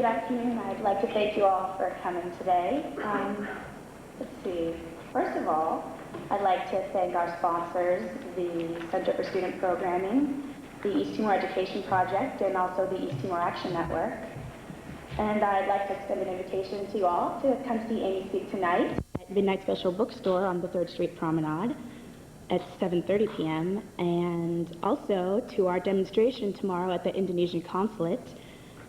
Good afternoon. I'd like to thank you all for coming today. Let's see. First of all, I'd like to thank our sponsors, the Center for Student Programming, the East Timor Education Project, and also the East Timor Action Network. And I'd like to extend an invitation to you all to come see Amy speak tonight at Midnight Special Bookstore on the 3rd Street Promenade at 7:30 p.m. and also to our demonstration tomorrow at the Indonesian Consulate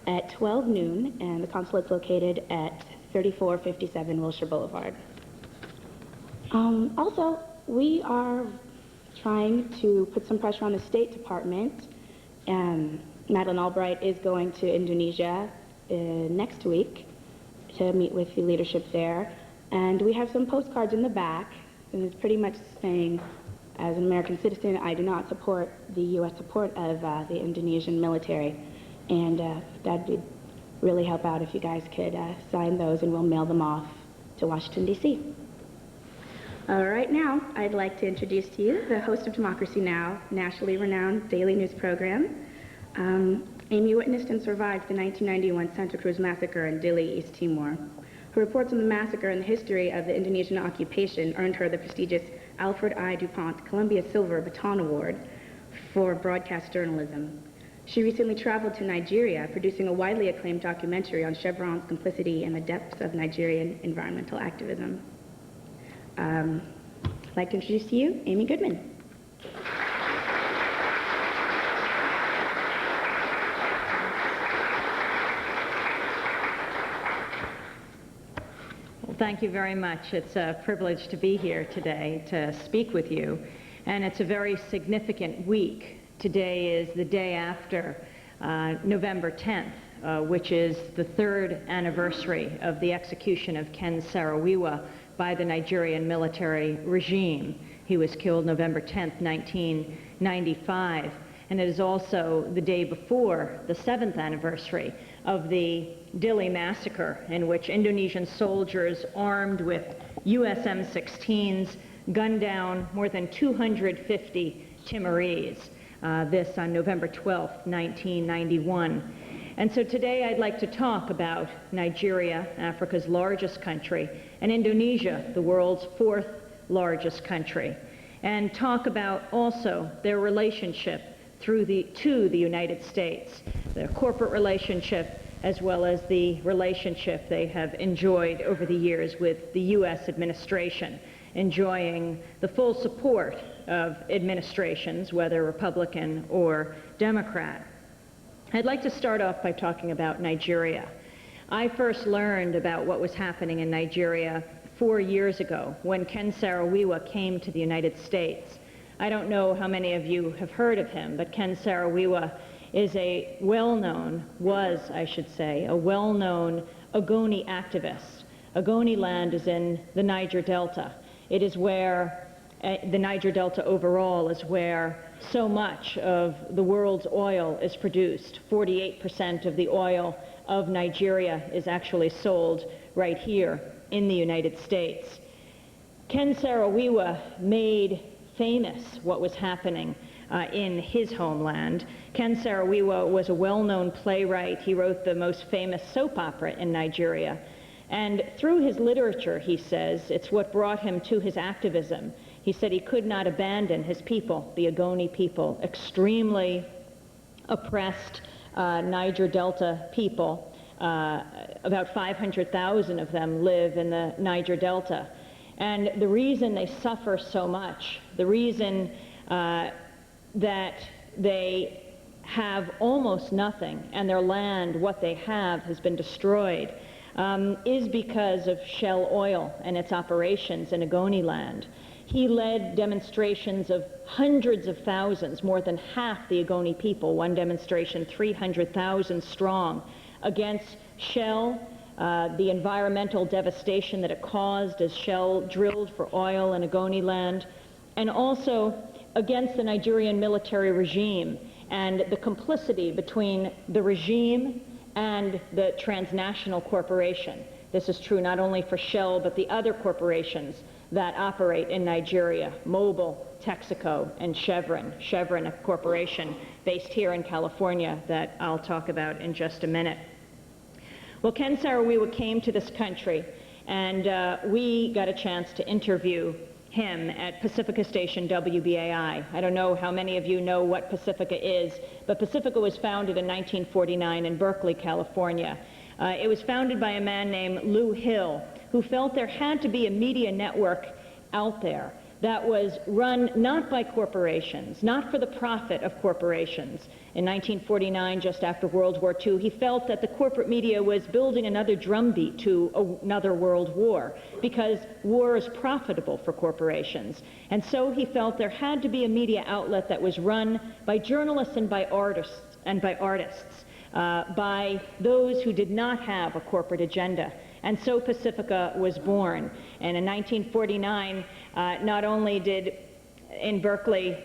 at 12 noon, and the consulate's located at 3457 Wilshire Boulevard. Also, we are trying to put some pressure on the State Department. Madeleine Albright is going to Indonesia next week to meet with the leadership there, and we have some postcards in the back, and it's pretty much saying, as an American citizen, I do not support the U.S. support of the Indonesian military. And that would really help out if you guys could sign those, and we'll mail them off to Washington, D.C. All right, now I'd like to introduce to you the host of Democracy Now!, nationally renowned daily news program. Amy witnessed and survived the 1991 Santa Cruz Massacre in Dili, East Timor. Her reports on the massacre and the history of the Indonesian occupation earned her the prestigious Alfred I. DuPont Columbia Silver Baton Award for broadcast journalism. She recently traveled to Nigeria, producing a widely acclaimed documentary on Chevron's complicity in the depths of Nigerian environmental activism. I'd like to introduce to you Amy Goodman. Well, thank you very much. It's a privilege to be here today to speak with you, and it's a very significant week. Today is the day after November 10th, which is the 3rd anniversary of the execution of Ken Saro-Wiwa by the Nigerian military regime. He was killed November 10th, 1995, and it is also the day before the 7th anniversary of the Dili massacre, in which Indonesian soldiers armed with US M16s gunned down more than 250 Timorese. This on November 12th, 1991. And so today I'd like to talk about Nigeria, Africa's largest country, and Indonesia, the world's 4th largest country, and talk about also their relationship to the United States, their corporate relationship, as well as the relationship they have enjoyed over the years with the U.S. administration, enjoying the full support of administrations, whether Republican or Democrat. I'd like to start off by talking about Nigeria. I first learned about what was happening in Nigeria 4 years ago when Ken Saro-Wiwa came to the United States. I don't know how many of you have heard of him, but Ken Saro-Wiwa is a well-known Ogoni activist. Ogoni land is in the Niger Delta. It is where the Niger Delta overall is where so much of the world's oil is produced. 48% of the oil of Nigeria is actually sold right here in the United States. Ken Saro-Wiwa made famous what was happening in his homeland. Ken Saro-Wiwa was a well-known playwright. He wrote the most famous soap opera in Nigeria. And through his literature, he says, it's what brought him to his activism. He said he could not abandon his people, the Ogoni people, extremely oppressed Niger Delta people. About 500,000 of them live in the Niger Delta. And the reason they suffer so much, the reason that they have almost nothing, and their land, what they have, has been destroyed, is because of Shell Oil and its operations in Ogoni land. He led demonstrations of hundreds of thousands, more than half the Ogoni people, one demonstration 300,000 strong, against Shell, the environmental devastation that it caused as Shell drilled for oil in Ogoni land, and also against the Nigerian military regime and the complicity between the regime and the transnational corporation. This is true not only for Shell, but the other corporations that operate in Nigeria, Mobil, Texaco, and Chevron. Chevron, a corporation based here in California that I'll talk about in just a minute. Well, Ken Saro-Wiwa came to this country, and we got a chance to interview him at Pacifica Station WBAI. I don't know how many of you know what Pacifica is, but Pacifica was founded in 1949 in Berkeley, California. It was founded by a man named Lou Hill, who felt there had to be a media network out there that was run not by corporations, not for the profit of corporations. In 1949, just after World War II, he felt that the corporate media was building another drumbeat to another world war, because war is profitable for corporations. And so he felt there had to be a media outlet that was run by journalists and by artists, by those who did not have a corporate agenda. And so Pacifica was born. And in 1949, not only did, in Berkeley,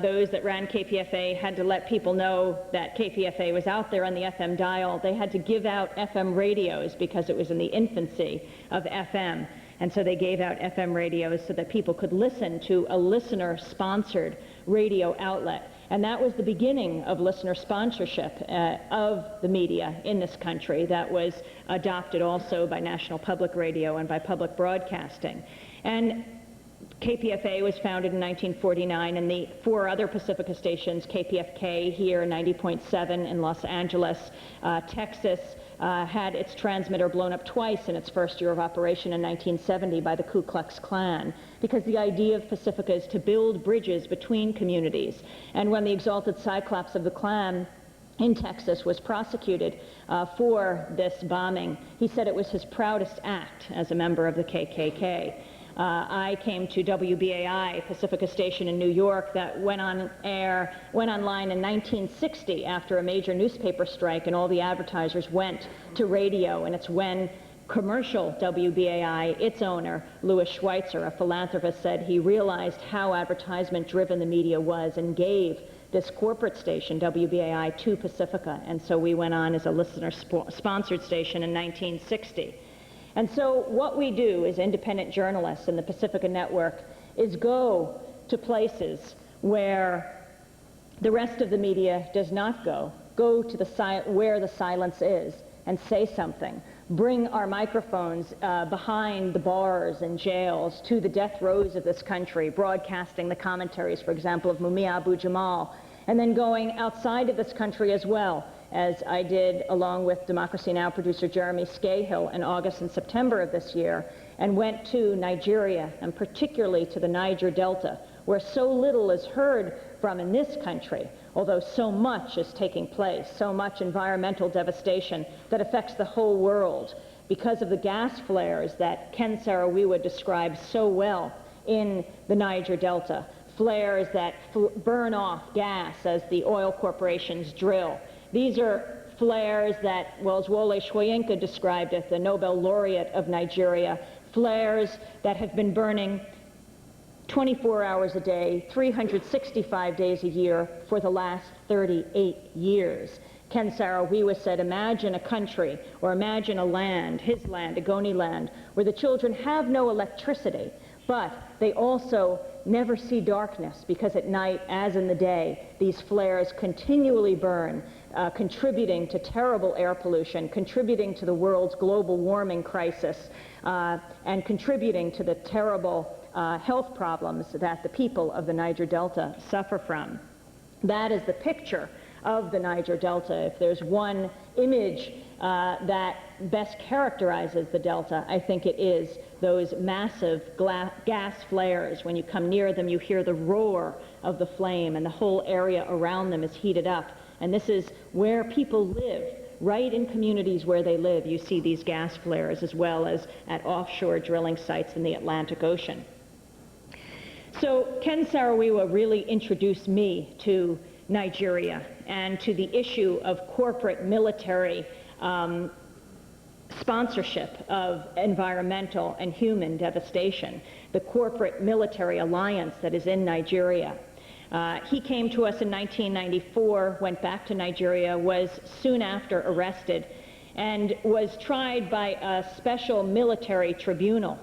those that ran KPFA had to let people know that KPFA was out there on the FM dial. They had to give out FM radios because it was in the infancy of FM. And so they gave out FM radios so that people could listen to a listener-sponsored radio outlet. And that was the beginning of listener sponsorship of the media in this country that was adopted also by National Public Radio and by public broadcasting. And KPFA was founded in 1949, and the 4 other Pacifica stations, KPFK here, 90.7 in Los Angeles, Texas, had its transmitter blown up twice in its first year of operation in 1970 by the Ku Klux Klan, because the idea of Pacifica is to build bridges between communities. And when the exalted Cyclops of the Klan in Texas was prosecuted for this bombing, he said it was his proudest act as a member of the KKK. I came to WBAI, Pacifica Station in New York, that went online in 1960 after a major newspaper strike, and all the advertisers went to radio, and it's when commercial WBAI, its owner, Louis Schweitzer, a philanthropist, said he realized how advertisement-driven the media was and gave this corporate station, WBAI, to Pacifica. And so we went on as a listener-sponsored station in 1960. And so what we do as independent journalists in the Pacifica Network is go to places where the rest of the media does not go. Go to where the silence is and say something. Bring our microphones behind the bars and jails to the death rows of this country, broadcasting the commentaries, for example, of Mumia Abu-Jamal, and then going outside of this country as well, as I did along with Democracy Now! Producer Jeremy Scahill in August and September of this year, and went to Nigeria, and particularly to the Niger Delta, where so little is heard from in this country, although so much is taking place, so much environmental devastation that affects the whole world because of the gas flares that Ken Saro-Wiwa describes so well in the Niger Delta, flares that burn off gas as the oil corporations drill. These are flares that, well, as Wole Soyinka described it, the Nobel laureate of Nigeria, flares that have been burning 24 hours a day, 365 days a year for the last 38 years. Ken Saro-Wiwa said, imagine a country, or imagine a land, his land, Ogoni land, where the children have no electricity, but they also never see darkness, because at night, as in the day, these flares continually burn, contributing to terrible air pollution, contributing to the world's global warming crisis, and contributing to the terrible health problems that the people of the Niger Delta suffer from. That is the picture of the Niger Delta. If there's one image that best characterizes the Delta, I think it is those massive gas flares. When you come near them, you hear the roar of the flame, and the whole area around them is heated up. And this is where people live. Right in communities where they live, you see these gas flares, as well as at offshore drilling sites in the Atlantic Ocean. So Ken Saro-Wiwa really introduced me to Nigeria and to the issue of corporate military sponsorship of environmental and human devastation, the corporate military alliance that is in Nigeria. He came to us in 1994, went back to Nigeria, was soon after arrested, and was tried by a special military tribunal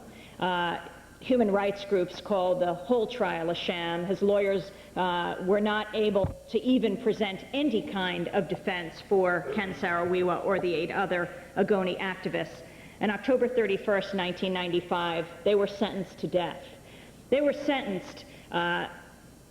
human rights groups called the whole trial a sham. His lawyers were not able to even present any kind of defense for Ken Saro-Wiwa or the 8 other Ogoni activists. On October 31st, 1995, they were sentenced to death. They were sentenced,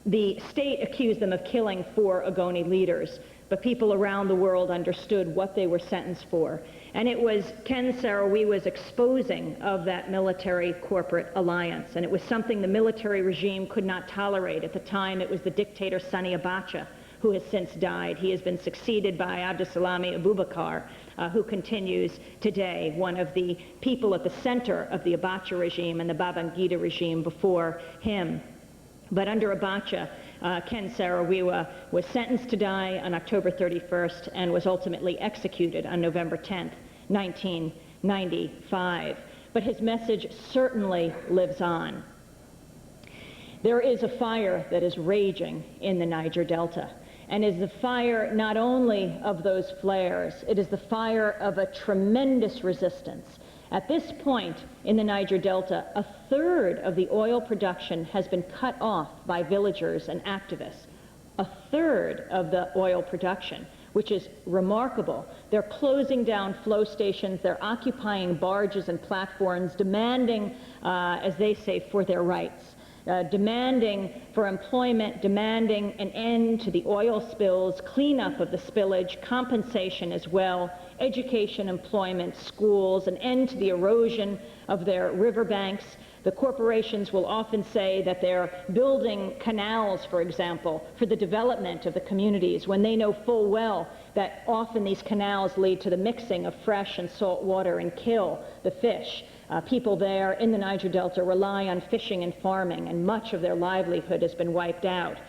the state accused them of killing 4 Ogoni leaders, but people around the world understood what they were sentenced for. And it was Ken Saro-Wiwa's exposing of that military-corporate alliance, and it was something the military regime could not tolerate. At the time, it was the dictator Sani Abacha, who has since died. He has been succeeded by Abdusalami Abubakar, who continues today, one of the people at the center of the Abacha regime and the Babangida regime before him. But under Abacha, Ken Saro-Wiwa was sentenced to die on October 31st and was ultimately executed on November 10th, 1995. But his message certainly lives on. There is a fire that is raging in the Niger Delta, and is the fire not only of those flares, it is the fire of a tremendous resistance. At this point in the Niger Delta, 1/3 of the oil production has been cut off by villagers and activists. 1/3 of the oil production, which is remarkable. They're closing down flow stations, they're occupying barges and platforms, demanding, as they say, for their rights. Demanding for employment, demanding an end to the oil spills, cleanup of the spillage, compensation as well, education, employment, schools, an end to the erosion of their riverbanks. The corporations will often say that they're building canals, for example, for the development of the communities, when they know full well that often these canals lead to the mixing of fresh and salt water and kill the fish. People there in the Niger Delta rely on fishing and farming, and much of their livelihood has been wiped out.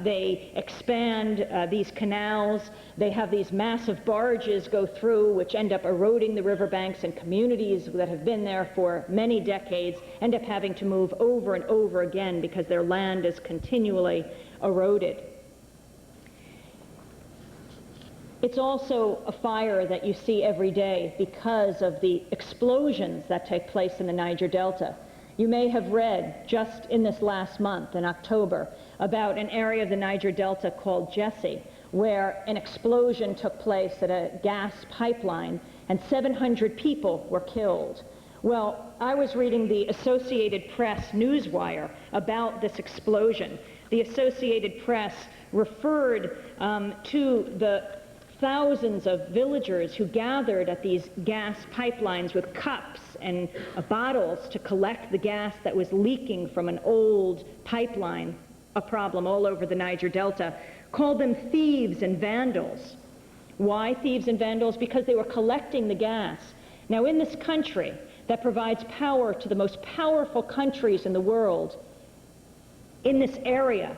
They expand these canals. They have these massive barges go through, which end up eroding the riverbanks, and communities that have been there for many decades end up having to move over and over again because their land is continually eroded. It's also a fire that you see every day because of the explosions that take place in the Niger Delta. You may have read just in this last month, in October, about an area of the Niger Delta called Jesse, where an explosion took place at a gas pipeline and 700 people were killed. Well, I was reading the Associated Press newswire about this explosion. The Associated Press referred to the thousands of villagers who gathered at these gas pipelines with cups and bottles to collect the gas that was leaking from an old pipeline, a problem all over the Niger Delta, called them thieves and vandals. Why thieves and vandals? Because they were collecting the gas. Now, in this country that provides power to the most powerful countries in the world, in this area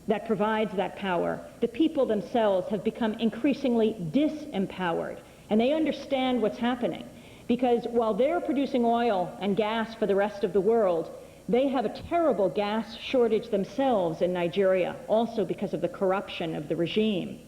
that provides that power, the people themselves have become increasingly disempowered, and they understand what's happening. Because while they're producing oil and gas for the rest of the world, they have a terrible gas shortage themselves in Nigeria, also because of the corruption of the regime.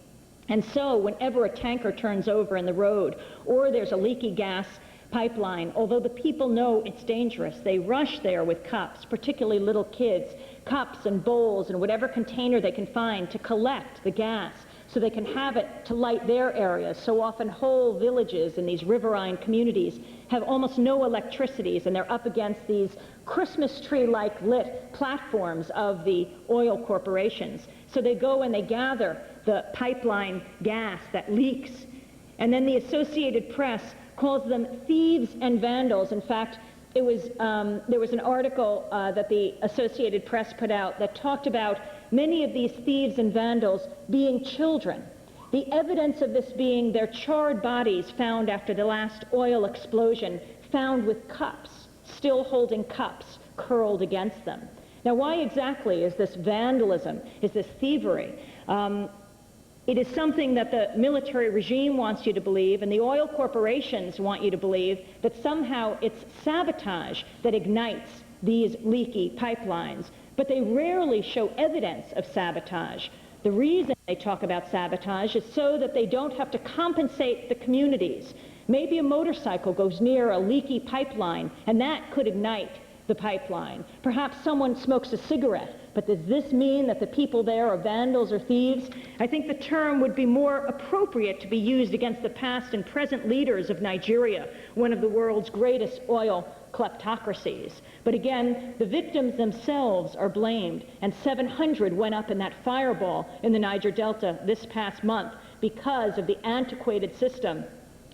And so whenever a tanker turns over in the road, or there's a leaky gas pipeline, although the people know it's dangerous, they rush there with cups, particularly little kids, cups and bowls and whatever container they can find to collect the gas so they can have it to light their areas. So often whole villages in these riverine communities have almost no electricities, and they're up against these Christmas tree-like lit platforms of the oil corporations. So they go and they gather the pipeline gas that leaks, and then the Associated Press calls them thieves and vandals. In fact, there was an article that the Associated Press put out that talked about many of these thieves and vandals being children. The evidence of this being their charred bodies found after the last oil explosion, found with cups, still holding cups curled against them. Now, why exactly is this vandalism, is this thievery? It is something that the military regime wants you to believe, and the oil corporations want you to believe, that somehow it's sabotage that ignites these leaky pipelines. But they rarely show evidence of sabotage. The reason they talk about sabotage is so that they don't have to compensate the communities. Maybe a motorcycle goes near a leaky pipeline, and that could ignite the pipeline. Perhaps someone smokes a cigarette, but does this mean that the people there are vandals or thieves? I think the term would be more appropriate to be used against the past and present leaders of Nigeria, one of the world's greatest oil kleptocracies. But again, the victims themselves are blamed, and 700 went up in that fireball in the Niger Delta this past month because of the antiquated system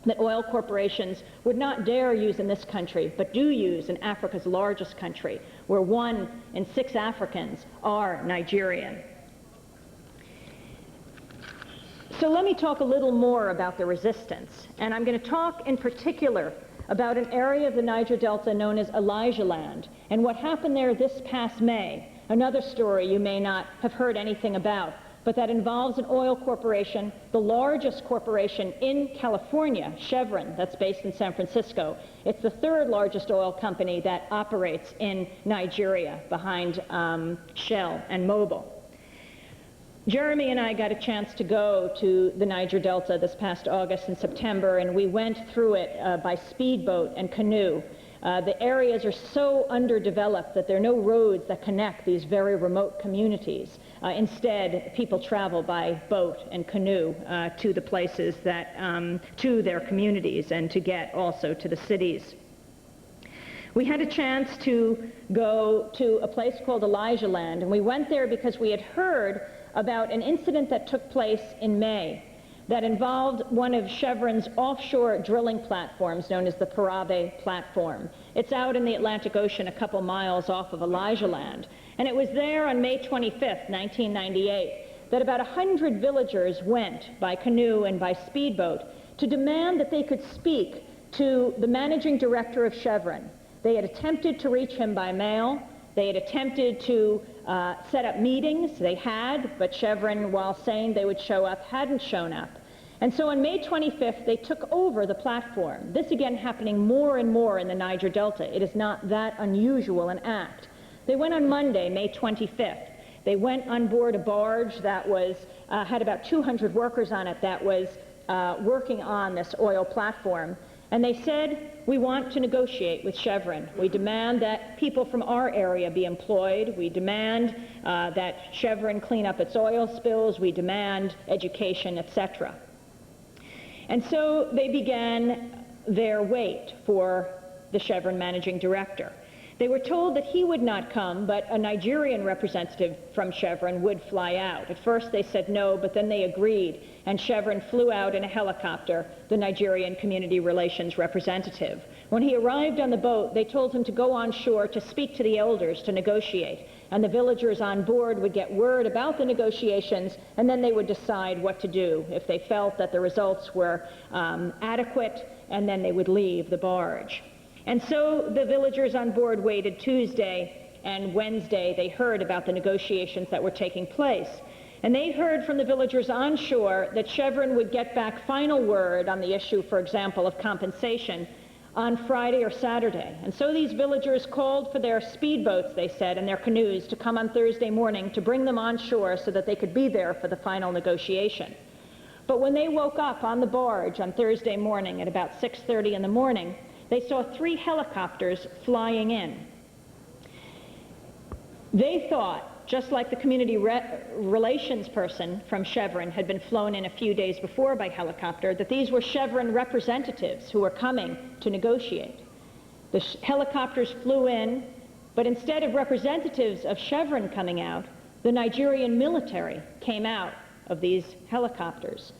that oil corporations would not dare use in this country, but do use in Africa's largest country, where 1 in 6 Africans are Nigerian. So let me talk a little more about the resistance, and I'm going to talk in particular about an area of the Niger Delta known as Elijah Land, and what happened there this past May, another story you may not have heard anything about, but that involves an oil corporation, the largest corporation in California, Chevron, that's based in San Francisco. It's the 3rd largest oil company that operates in Nigeria, behind Shell and Mobil. Jeremy and I got a chance to go to the Niger Delta this past August and September, and we went through it by speedboat and canoe. The areas are so underdeveloped that there are no roads that connect these very remote communities. Instead, people travel by boat and canoe to the places that, to their communities, and to get also to the cities. We had a chance to go to a place called Elijah Land, and we went there because we had heard about an incident that took place in May that involved one of Chevron's offshore drilling platforms known as the Parabe platform. It's out in the Atlantic Ocean a couple miles off of Elijah Land. And it was there on May 25th, 1998, that about 100 villagers went by canoe and by speedboat to demand that they could speak to the managing director of Chevron. They had attempted to reach him by mail. They had attempted to set up meetings. They had, but Chevron, while saying they would show up, hadn't shown up. And so on May 25th, they took over the platform. This again happening more and more in the Niger Delta. It is not that unusual an act. They went on Monday, May 25th. They went on board a barge that was, had about 200 workers on it that was working on this oil platform. And they said, we want to negotiate with Chevron. We demand that people from our area be employed. We demand that Chevron clean up its oil spills. We demand education, etc. And so they began their wait for the Chevron managing director. They were told that he would not come, but a Nigerian representative from Chevron would fly out. At first they said no, but then they agreed, and Chevron flew out in a helicopter, the Nigerian Community Relations representative. When he arrived on the boat, they told him to go on shore to speak to the elders to negotiate, and the villagers on board would get word about the negotiations, and then they would decide what to do if they felt that the results were adequate, and then they would leave the barge. And so the villagers on board waited Tuesday, and Wednesday they heard about the negotiations that were taking place. And they heard from the villagers on shore that Chevron would get back final word on the issue, for example, of compensation on Friday or Saturday. And so these villagers called for their speedboats, they said, and their canoes to come on Thursday morning to bring them on shore so that they could be there for the final negotiation. But when they woke up on the barge on Thursday morning at about 6:30 in the morning, they saw 3 helicopters flying in. They thought, just like the community relations person from Chevron had been flown in a few days before by helicopter, that these were Chevron representatives who were coming to negotiate. The helicopters flew in, but instead of representatives of Chevron coming out, the Nigerian military came out of these helicopters.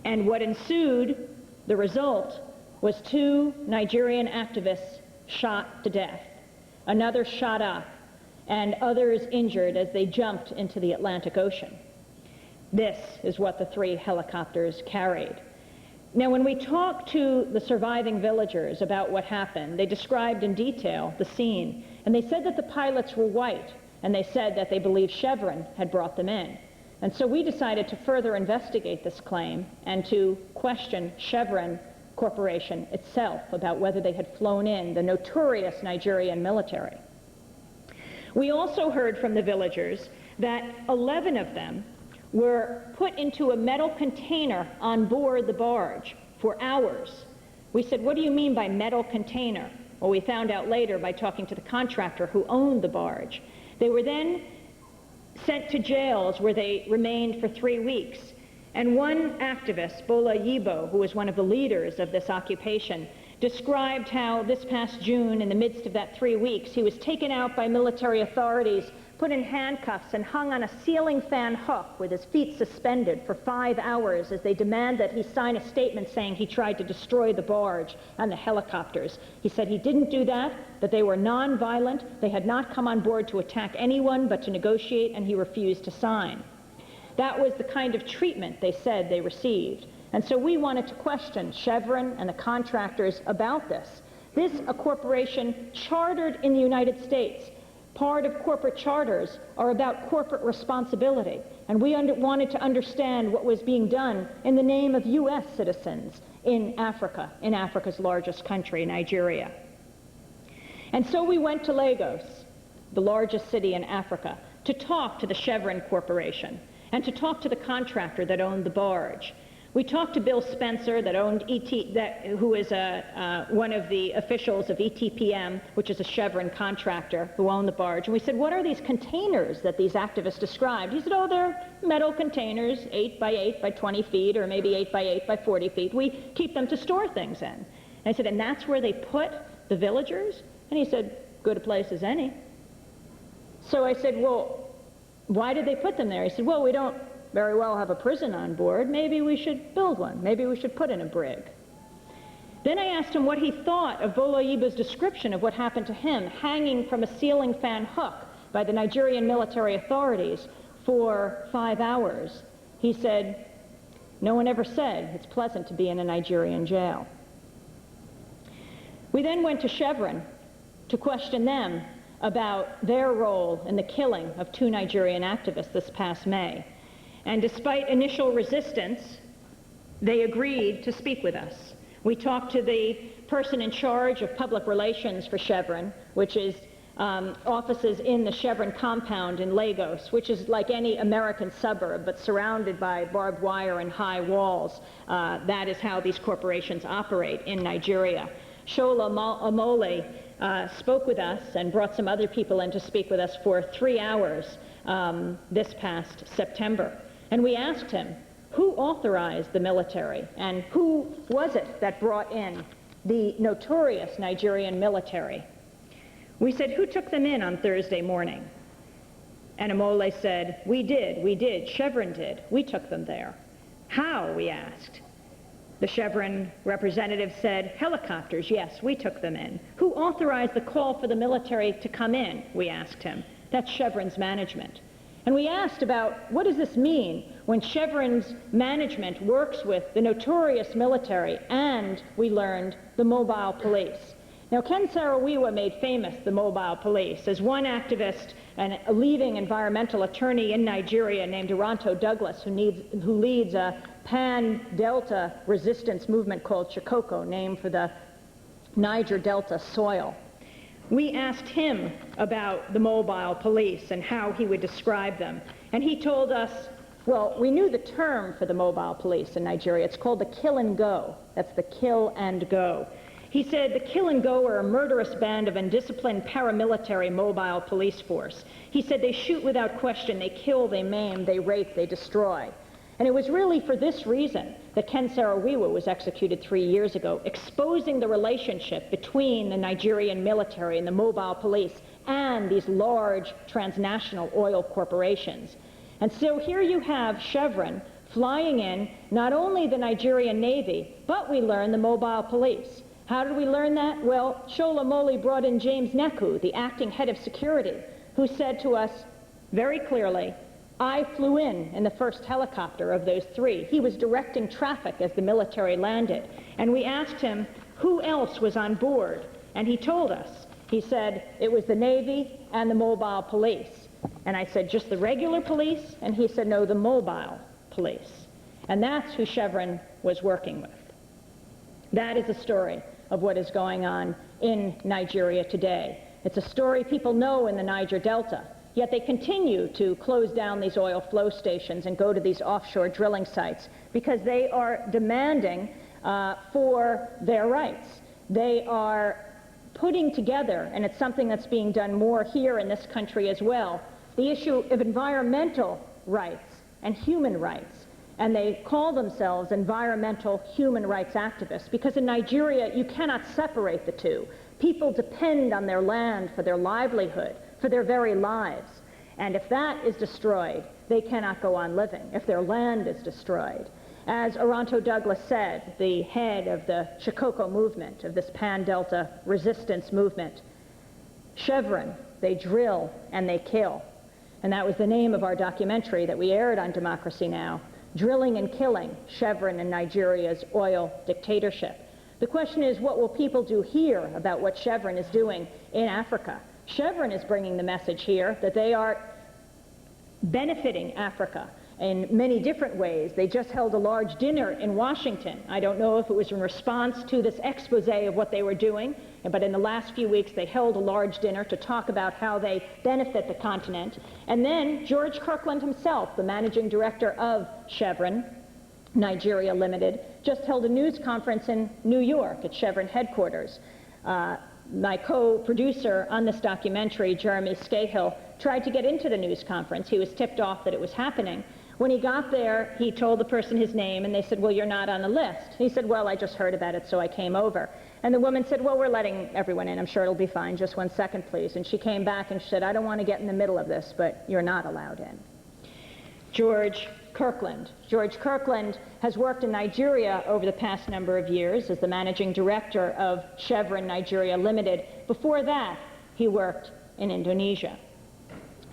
And what ensued, the result, was 2 Nigerian activists shot to death, another shot up, and others injured as they jumped into the Atlantic Ocean. This is what the 3 helicopters carried. Now, when we talked to the surviving villagers about what happened, they described in detail the scene, and they said that the pilots were white, and they said that they believed Chevron had brought them in. And so we decided to further investigate this claim and to question Chevron Corporation itself about whether they had flown in the notorious Nigerian military. We also heard from the villagers that 11 of them were put into a metal container on board the barge for hours. We said, what do you mean by metal container? Well, we found out later by talking to the contractor who owned the barge. They were then sent to jails where they remained for 3 weeks. And one activist, Bola Yibo, who was one of the leaders of this occupation, described how this past June, in the midst of that 3 weeks, he was taken out by military authorities, put in handcuffs, and hung on a ceiling fan hook with his feet suspended for 5 hours as they demand that he sign a statement saying he tried to destroy the barge and the helicopters. He said he didn't do that they were non-violent, they had not come on board to attack anyone but to negotiate, and he refused to sign. That was the kind of treatment they said they received. And so we wanted to question Chevron and the contractors about this. This is a corporation chartered in the United States. Part of corporate charters are about corporate responsibility, and we wanted to understand what was being done in the name of U.S. citizens in Africa, in Africa's largest country, Nigeria. And so we went to Lagos, the largest city in Africa, to talk to the Chevron Corporation and to talk to the contractor that owned the barge. We talked to Bill Spencer, who is one of the officials of ETPM, which is a Chevron contractor who owned the barge. And we said, what are these containers that these activists described? He said, oh, they're metal containers, 8 by 8 by 20 feet, or maybe 8 by 8 by 40 feet. We keep them to store things in. And I said, and that's where they put the villagers? And he said, good a place as any. So I said, well, why did they put them there? He said, well, we don't very well have a prison on board. Maybe we should build one. Maybe we should put in a brig. Then I asked him what he thought of Bola Yibo's description of what happened to him, hanging from a ceiling fan hook by the Nigerian military authorities for 5 hours. He said, no one ever said it's pleasant to be in a Nigerian jail. We then went to Chevron to question them about their role in the killing of 2 Nigerian activists this past May. And despite initial resistance, they agreed to speak with us. We talked to the person in charge of public relations for Chevron, which is offices in the Chevron compound in Lagos, which is like any American suburb, but surrounded by barbed wire and high walls. That is how these corporations operate in Nigeria. Shola Omole spoke with us and brought some other people in to speak with us for 3 hours this past September. And we asked him, who authorized the military, and who was it that brought in the notorious Nigerian military? We said, who took them in on Thursday morning? And Omole said, we did, Chevron did, we took them there. How, we asked. The Chevron representative said, helicopters, yes, we took them in. Who authorized the call for the military to come in? We asked him. That's Chevron's management. And we asked about, what does this mean when Chevron's management works with the notorious military and, we learned, the mobile police? Now, Ken Saro-Wiwa made famous the mobile police as one activist and a leading environmental attorney in Nigeria named Duranto Douglas, who leads a pan-Delta resistance movement called Chikoko, named for the Niger Delta soil. We asked him about the mobile police and how he would describe them. And he told us, well, we knew the term for the mobile police in Nigeria. It's called the kill and go. That's the kill and go. He said the kill and go are a murderous band of undisciplined paramilitary mobile police force. He said they shoot without question, they kill, they maim, they rape, they destroy. And it was really for this reason that Ken Saro-Wiwa was executed 3 years ago, exposing the relationship between the Nigerian military and the mobile police and these large transnational oil corporations. And so here you have Chevron flying in not only the Nigerian Navy, but we learn the mobile police. How did we learn that? Well, Shola Omole brought in James Neku, the acting head of security, who said to us very clearly, I flew in the first helicopter of those 3. He was directing traffic as the military landed. And we asked him who else was on board. And he told us. He said it was the Navy and the mobile police. And I said, just the regular police? And he said, no, the mobile police. And that's who Chevron was working with. That is a story of what is going on in Nigeria today. It's a story people know in the Niger Delta. Yet they continue to close down these oil flow stations and go to these offshore drilling sites because they are demanding for their rights. They are putting together, and it's something that's being done more here in this country as well, the issue of environmental rights and human rights. And they call themselves environmental human rights activists because in Nigeria you cannot separate the two. People depend on their land for their livelihood, for their very lives. And if that is destroyed, they cannot go on living, if their land is destroyed. As Oronto Douglas said, the head of the Shikoku movement, of this Pan-Delta resistance movement, Chevron, they drill and they kill. And that was the name of our documentary that we aired on Democracy Now! Drilling and Killing, Chevron and Nigeria's Oil Dictatorship. The question is, what will people do here about what Chevron is doing in Africa? Chevron is bringing the message here that they are benefiting Africa in many different ways. They just held a large dinner in Washington. I don't know if it was in response to this expose of what they were doing, but in the last few weeks they held a large dinner to talk about how they benefit the continent. And then George Kirkland himself, the managing director of Chevron Nigeria Limited, just held a news conference in New York at Chevron headquarters. My co-producer on this documentary, Jeremy Scahill, tried to get into the news conference. He was tipped off that it was happening. When he got there, he told the person his name, and they said, well, you're not on the list. He said, well, I just heard about it, so I came over. And the woman said, well, we're letting everyone in. I'm sure it'll be fine. Just 1 second, please. And she came back and she said, I don't want to get in the middle of this, but you're not allowed in. George Kirkland. George Kirkland has worked in Nigeria over the past number of years as the managing director of Chevron Nigeria Limited. Before that, he worked in Indonesia.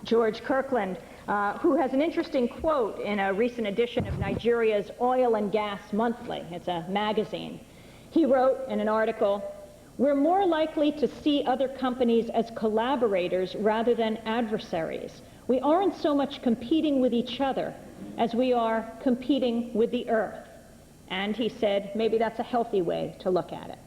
George Kirkland, who has an interesting quote in a recent edition of Nigeria's Oil and Gas Monthly. It's a magazine. He wrote in an article, "We're more likely to see other companies as collaborators rather than adversaries. We aren't so much competing with each other as we are competing with the earth." And he said, maybe that's a healthy way to look at it.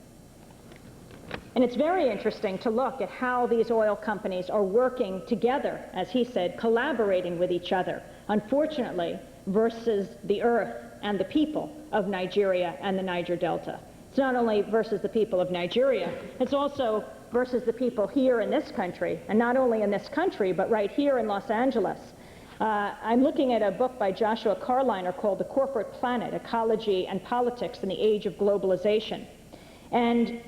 And it's very interesting to look at how these oil companies are working together, as he said, collaborating with each other, unfortunately, versus the earth and the people of Nigeria and the Niger Delta. It's not only versus the people of Nigeria, it's also versus the people here in this country, and not only in this country, but right here in Los Angeles. I'm looking at a book by Joshua Carliner called The Corporate Planet, Ecology and Politics in the Age of Globalization. And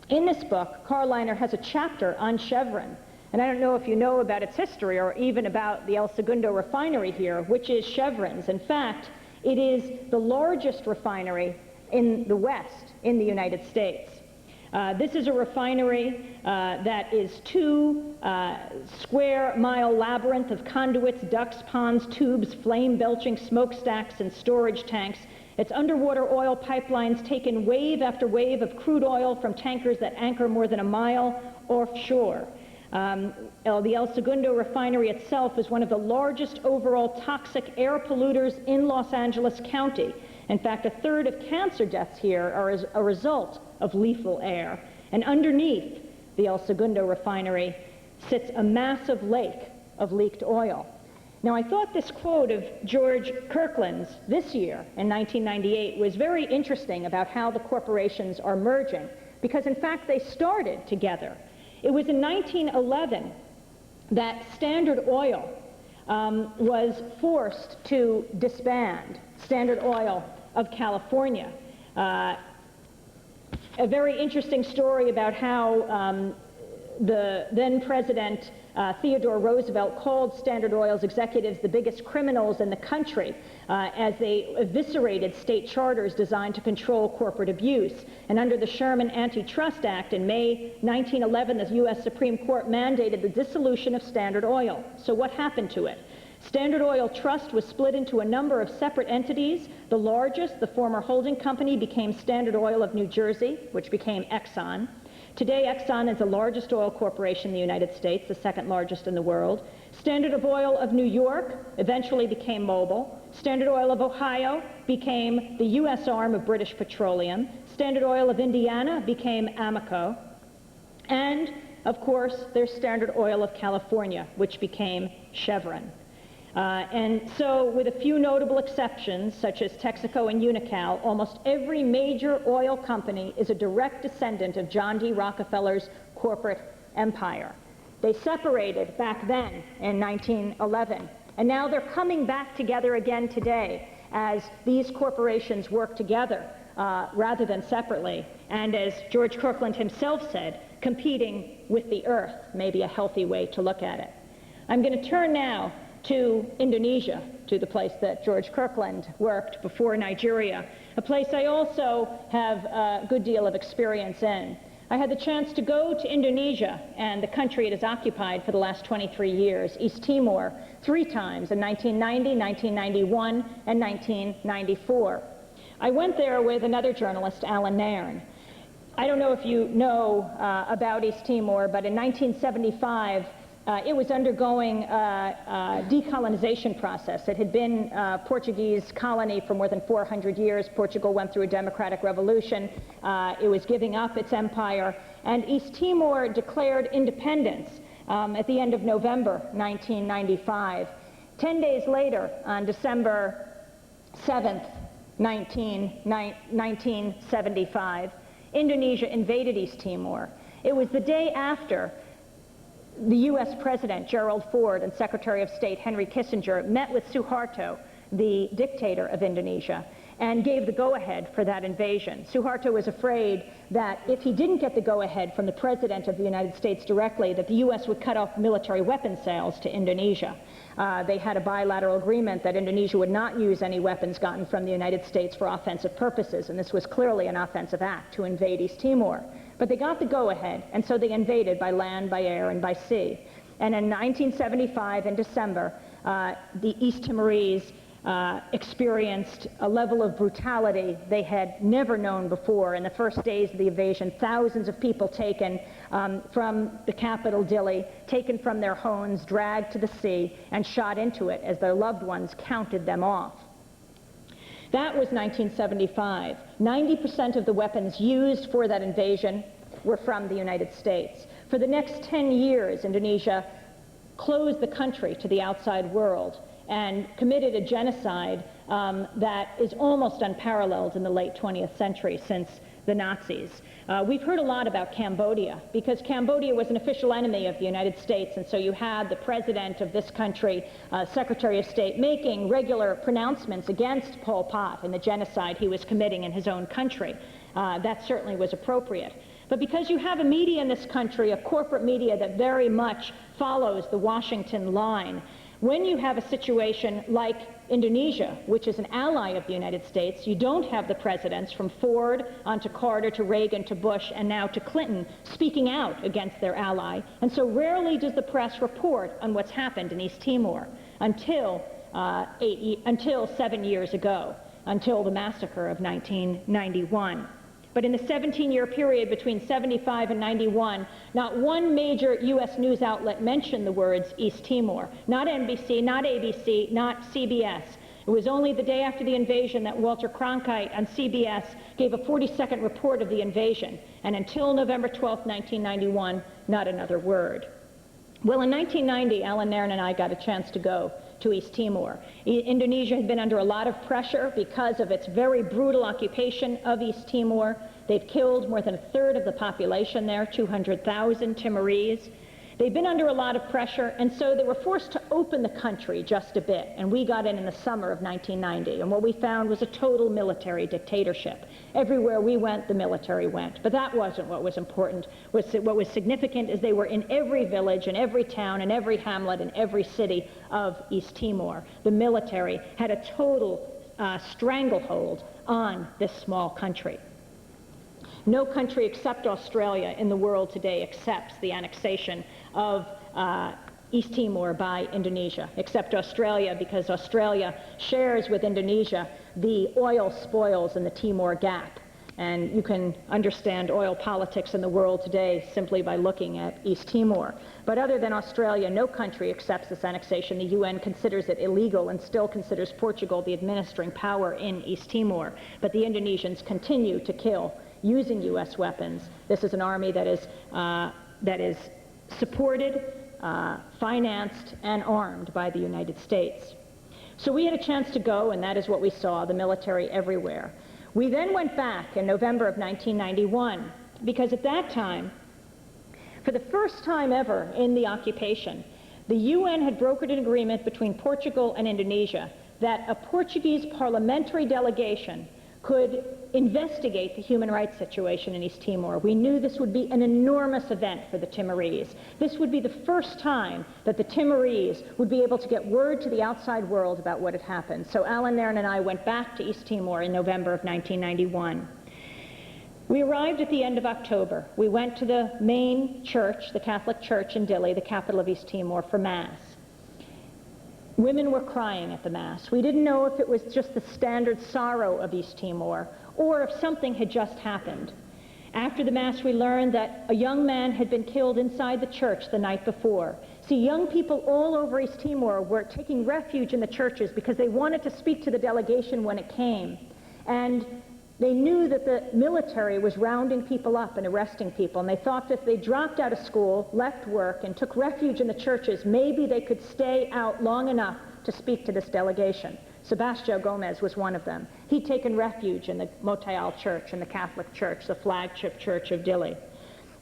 in this book, Carliner has a chapter on Chevron. And I don't know if you know about its history or even about the Segundo Refinery here, which is Chevron's. In fact, it is the largest refinery in the West, in the United States. This is a refinery that is 2 square-mile labyrinth of conduits, ducts, ponds, tubes, flame-belching smokestacks, and storage tanks. Its underwater oil pipelines take in wave after wave of crude oil from tankers that anchor more than a mile offshore. The El Segundo refinery itself is one of the largest overall toxic air polluters in Los Angeles County. In fact, 1/3 of cancer deaths here are as a result of lethal air. And underneath the El Segundo refinery sits a massive lake of leaked oil. Now, I thought this quote of George Kirkland's this year in 1998 was very interesting about how the corporations are merging, because in fact they started together. It was in 1911 that Standard Oil was forced to disband, Standard Oil of California. A very interesting story about how the then President Theodore Roosevelt called Standard Oil's executives the biggest criminals in the country as they eviscerated state charters designed to control corporate abuse. And under the Sherman Antitrust Act in May 1911, the U.S. Supreme Court mandated the dissolution of Standard Oil. So what happened to it? Standard Oil Trust was split into a number of separate entities. The largest, the former holding company, became Standard Oil of New Jersey, which became Exxon. Today, Exxon is the largest oil corporation in the United States, the 2nd largest in the world. Standard Oil of New York eventually became Mobil. Standard Oil of Ohio became the U.S. arm of British Petroleum. Standard Oil of Indiana became Amoco. And, of course, there's Standard Oil of California, which became Chevron. And so, with a few notable exceptions, such as Texaco and Unocal, almost every major oil company is a direct descendant of John D. Rockefeller's corporate empire. They separated back then in 1911, and now they're coming back together again today as these corporations work together rather than separately. And as George Kirkland himself said, competing with the earth may be a healthy way to look at it. I'm going to turn now to Indonesia, to the place that George Kirkland worked before Nigeria, a place I also have a good deal of experience in. I had the chance to go to Indonesia and the country it has occupied for the last 23 years, East Timor, 3 times in 1990, 1991, and 1994. I went there with another journalist, Alan Nairn. I don't know if you know about East Timor, but in 1975, it was undergoing a decolonization process. It had been a Portuguese colony for more than 400 years. Portugal went through a democratic revolution. It was giving up its empire. And East Timor declared independence at the end of November 1995. 10 days later, on December 7th, 1975, Indonesia invaded East Timor. It was the day after the U.S. President Gerald Ford and Secretary of State Henry Kissinger met with Suharto, the dictator of Indonesia, and gave the go-ahead for that invasion. Suharto was afraid that if he didn't get the go-ahead from the President of the United States directly, that the U.S. would cut off military weapon sales to Indonesia. They had a bilateral agreement that Indonesia would not use any weapons gotten from the United States for offensive purposes, and this was clearly an offensive act to invade East Timor. But they got the go-ahead, and so they invaded by land, by air, and by sea. And in 1975, in December, the East Timorese experienced a level of brutality they had never known before. In the first days of the invasion, thousands of people taken from the capital, Dili, taken from their homes, dragged to the sea, and shot into it as their loved ones counted them off. That was 1975. 90% of the weapons used for that invasion were from the United States. For the next 10 years, Indonesia closed the country to the outside world and committed a genocide that is almost unparalleled in the late 20th century since the Nazis. We've heard a lot about Cambodia, because Cambodia was an official enemy of the United States, and so you had the president of this country, Secretary of State, making regular pronouncements against Pol Pot and the genocide he was committing in his own country. That certainly was appropriate. But because you have a media in this country, a corporate media that very much follows the Washington line, when you have a situation like Indonesia, which is an ally of the United States, you don't have the presidents from Ford on to Carter to Reagan to Bush and now to Clinton speaking out against their ally. And so rarely does the press report on what's happened in East Timor until 7 years ago, until the massacre of 1991. But in the 17-year period between 75 and 91, not one major U.S. news outlet mentioned the words East Timor. Not NBC, not ABC, not CBS. It was only the day after the invasion that Walter Cronkite on CBS gave a 40-second report of the invasion. And until November 12, 1991, not another word. Well, in 1990, Alan Nairn and I got a chance to go to East Timor. Indonesia had been under a lot of pressure because of its very brutal occupation of East Timor. They've killed more than a third of the population there, 200,000 Timorese. They've been under a lot of pressure, and so they were forced to open the country just a bit, and we got in the summer of 1990, and what we found was a total military dictatorship. Everywhere we went, the military went. But that wasn't what was important. What was significant is they were in every village, in every town, in every hamlet, in every city of East Timor. The military had a total stranglehold on this small country. No country except Australia in the world today accepts the annexation of East Timor by Indonesia, except Australia, because Australia shares with Indonesia the oil spoils in the Timor Gap. And you can understand oil politics in the world today simply by looking at East Timor. But other than Australia, no country accepts this annexation. The UN considers it illegal and still considers Portugal the administering power in East Timor. But the Indonesians continue to kill using U.S. weapons. This is an army that is supported financed and armed by the United States. So we had a chance to go, and that is what we saw, the military everywhere. We then went back in November of 1991, because at that time, for the first time ever in the occupation, the UN had brokered an agreement between Portugal and Indonesia that a Portuguese parliamentary delegation could investigate the human rights situation in East Timor. We knew this would be an enormous event for the Timorese. This would be the first time that the Timorese would be able to get word to the outside world about what had happened. So Alan Nairn and I went back to East Timor in November of 1991. We arrived at the end of October. We went to the main church, the Catholic Church in Dili, the capital of East Timor, for Mass. Women were crying at the Mass. We didn't know if it was just the standard sorrow of East Timor or if something had just happened. After the Mass, we learned that a young man had been killed inside the church the night before. See, young people all over East Timor were taking refuge in the churches because they wanted to speak to the delegation when it came. And they knew that the military was rounding people up and arresting people, and they thought that if they dropped out of school, left work, and took refuge in the churches, maybe they could stay out long enough to speak to this delegation. Sebastião Gomez was one of them. He'd taken refuge in the Motayal Church, in the Catholic Church, the flagship church of Dili.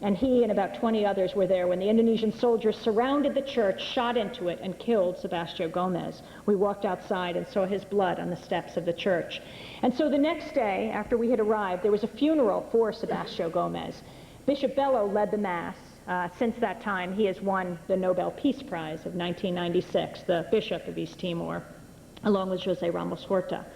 And he and about 20 others were there when the Indonesian soldiers surrounded the church, shot into it, and killed Sebastião Gomez. We walked outside and saw his blood on the steps of the church. And so the next day, after we had arrived, there was a funeral for Sebastião Gomez. Bishop Bello led the Mass. Since that time, he has won the Nobel Peace Prize of 1996, the Bishop of East Timor, along with José Ramos Horta.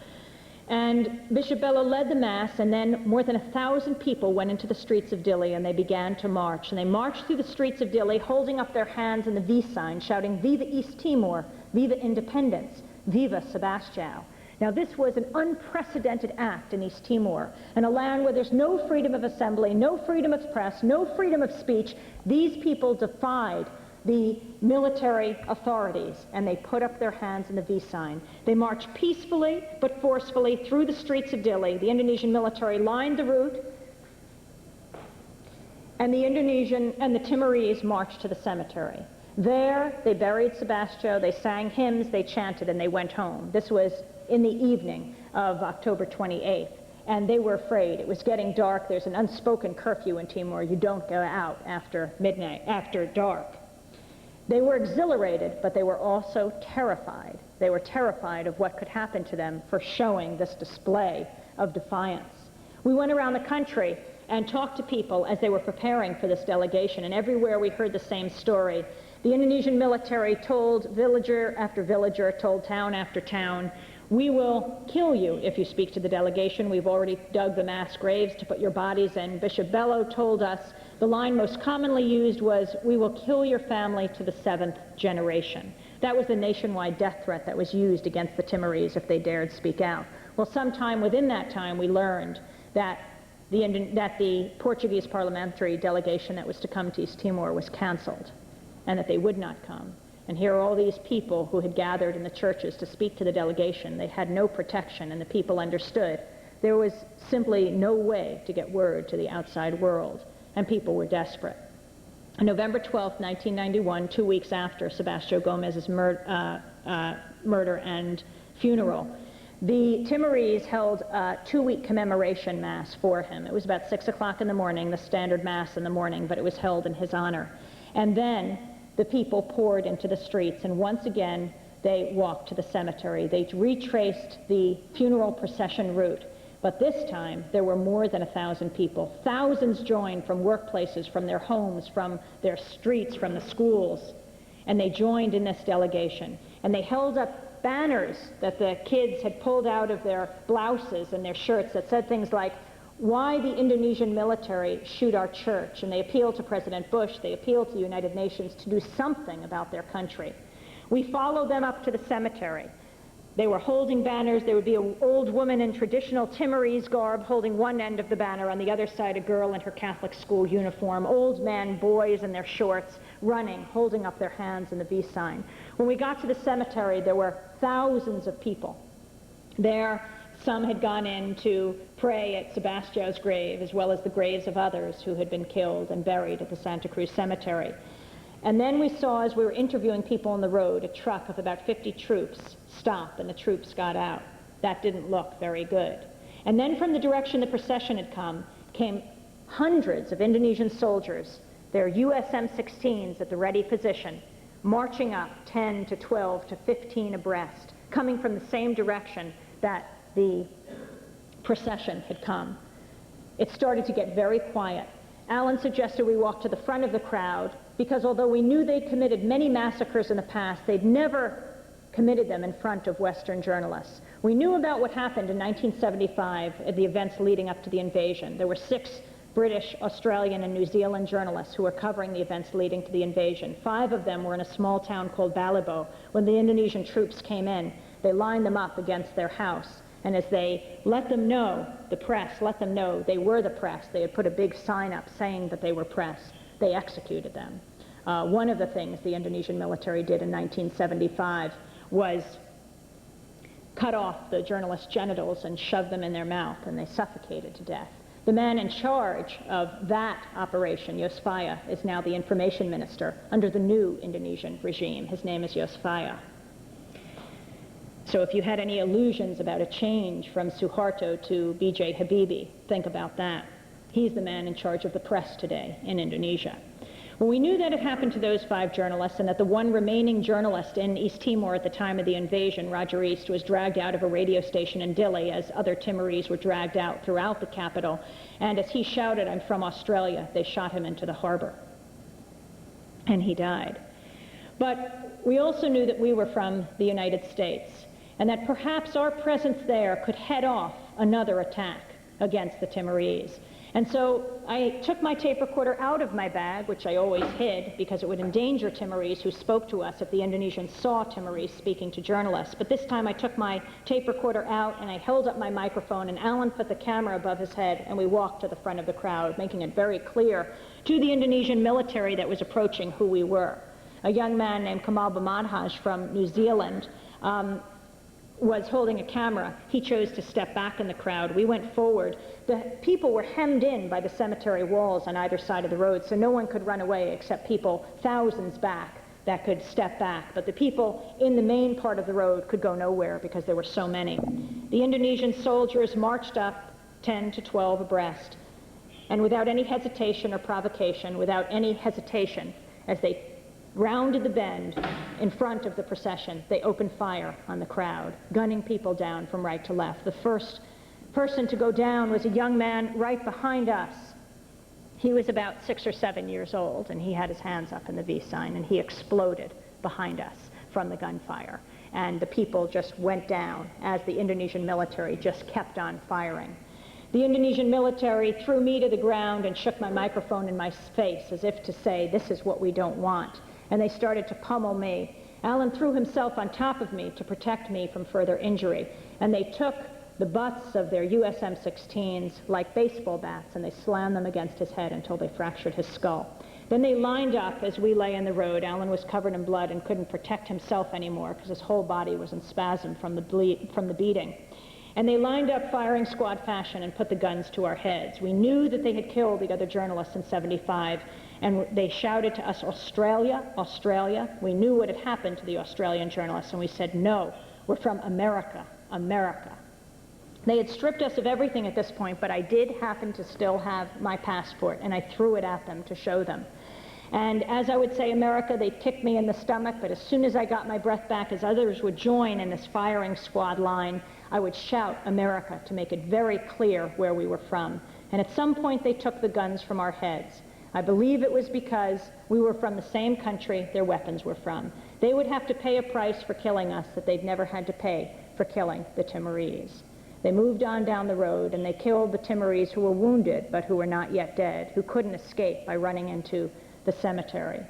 And Bishop Bello led the Mass, and then more than 1,000 people went into the streets of Dili, and they began to march. And they marched through the streets of Dili, holding up their hands in the V sign, shouting, "Viva East Timor, Viva Independence, Viva Sebastião." Now, this was an unprecedented act in East Timor, in a land where there's no freedom of assembly, no freedom of press, no freedom of speech. These people defied the military authorities, and they put up their hands in the V sign. They marched peacefully but forcefully through the streets of Dili. The Indonesian military lined the route, and the Timorese marched to the cemetery. There, they buried Sebastião, they sang hymns, they chanted, and they went home. This was in the evening of October 28th, and they were afraid. It was getting dark. There's an unspoken curfew in Timor. You don't go out after midnight, after dark. They were exhilarated, but they were also terrified. They were terrified of what could happen to them for showing this display of defiance. We went around the country and talked to people as they were preparing for this delegation, and everywhere we heard the same story. The Indonesian military told villager after villager, told town after town, "We will kill you if you speak to the delegation. We've already dug the mass graves to put your bodies in." Bishop Bello told us the line most commonly used was, "We will kill your family to the 7th generation." That was the nationwide death threat that was used against the Timorese if they dared speak out. Well, sometime within that time, we learned that the Portuguese parliamentary delegation that was to come to East Timor was canceled, and that they would not come. And here are all these people who had gathered in the churches to speak to the delegation. They had no protection, and the people understood. There was simply no way to get word to the outside world, and people were desperate. On November 12, 1991, 2 weeks after Sebastião Gomez's murder and funeral, the Timorese held a 2-week commemoration mass for him. It was about 6 o'clock in the morning, the standard mass in the morning, but it was held in his honor. And then the people poured into the streets, and once again, they walked to the cemetery. They retraced the funeral procession route, but this time there were more than 1,000 people. Thousands joined from workplaces, from their homes, from their streets, from the schools, and they joined in this delegation. And they held up banners that the kids had pulled out of their blouses and their shirts that said things like, "Why the Indonesian military shoot our church?" And they appealed to President Bush, they appealed to the United Nations to do something about their country. We followed them up to the cemetery. They were holding banners. There would be an old woman in traditional Timorese garb holding one end of the banner, on the other side a girl in her Catholic school uniform, old men, boys in their shorts, running, holding up their hands in the V sign. When we got to the cemetery, there were thousands of people there. Some had gone in to pray at Sebastião's grave, as well as the graves of others who had been killed and buried at the Santa Cruz Cemetery. And then we saw, as we were interviewing people on the road, a truck of about 50 troops stop, and the troops got out. That didn't look very good. And then from the direction the procession had come, came hundreds of Indonesian soldiers, their US M16s at the ready position, marching up 10 to 12 to 15 abreast, coming from the same direction that the procession had come. It started to get very quiet. Alan suggested we walk to the front of the crowd because although we knew they'd committed many massacres in the past, they'd never committed them in front of Western journalists. We knew about what happened in 1975 at the events leading up to the invasion. There were 6 British, Australian, and New Zealand journalists who were covering the events leading to the invasion. 5 of them were in a small town called Balibo. When the Indonesian troops came in, they lined them up against their house. And as they let them know, the press let them know they were the press, they had put a big sign up saying that they were press, they executed them. One of the things the Indonesian military did in 1975 was cut off the journalists' genitals and shove them in their mouth, and they suffocated to death. The man in charge of that operation, Yosfaya, is now the information minister under the new Indonesian regime. His name is Yosfaya. So if you had any illusions about a change from Suharto to B.J. Habibie, think about that. He's the man in charge of the press today in Indonesia. Well, we knew that had happened to those 5 journalists and that the one remaining journalist in East Timor at the time of the invasion, Roger East, was dragged out of a radio station in Dili as other Timorese were dragged out throughout the capital. And as he shouted, "I'm from Australia," they shot him into the harbor. And he died. But we also knew that we were from the United States, and that perhaps our presence there could head off another attack against the Timorese. And so I took my tape recorder out of my bag, which I always hid because it would endanger Timorese who spoke to us if the Indonesians saw Timorese speaking to journalists. But this time I took my tape recorder out and I held up my microphone, and Alan put the camera above his head, and we walked to the front of the crowd, making it very clear to the Indonesian military that was approaching who we were. A young man named Kamal Bamadhaj from New Zealand was holding a camera. He chose to step back in the crowd. We went forward. The people were hemmed in by the cemetery walls on either side of the road, so no one could run away except people thousands back that could step back. But the people in the main part of the road could go nowhere because there were so many. The Indonesian soldiers marched up 10 to 12 abreast, and without any hesitation or provocation, without any hesitation, as they rounded the bend in front of the procession, they opened fire on the crowd, gunning people down from right to left. The first person to go down was a young man right behind us. He was about 6 or 7 years old, and he had his hands up in the V sign, and he exploded behind us from the gunfire. And the people just went down as the Indonesian military just kept on firing. The Indonesian military threw me to the ground and shook my microphone in my face as if to say, "This is what we don't want." And they started to pummel me. Alan threw himself on top of me to protect me from further injury. And they took the butts of their US M16s like baseball bats, and they slammed them against his head until they fractured his skull. Then they lined up as we lay in the road. Alan was covered in blood and couldn't protect himself anymore because his whole body was in spasm from the beating. And they lined up firing squad fashion and put the guns to our heads. We knew that they had killed the other journalists in 75, and they shouted to us, "Australia, Australia." We knew what had happened to the Australian journalists, and we said, "No, we're from America, America." They had stripped us of everything at this point, but I did happen to still have my passport, and I threw it at them to show them. And as I would say America, they kicked me in the stomach, but as soon as I got my breath back, as others would join in this firing squad line, I would shout America to make it very clear where we were from. And at some point they took the guns from our heads. I believe it was because we were from the same country their weapons were from. They would have to pay a price for killing us that they'd never had to pay for killing the Timorese. They moved on down the road and they killed the Timorese who were wounded but who were not yet dead, who couldn't escape by running into the cemetery.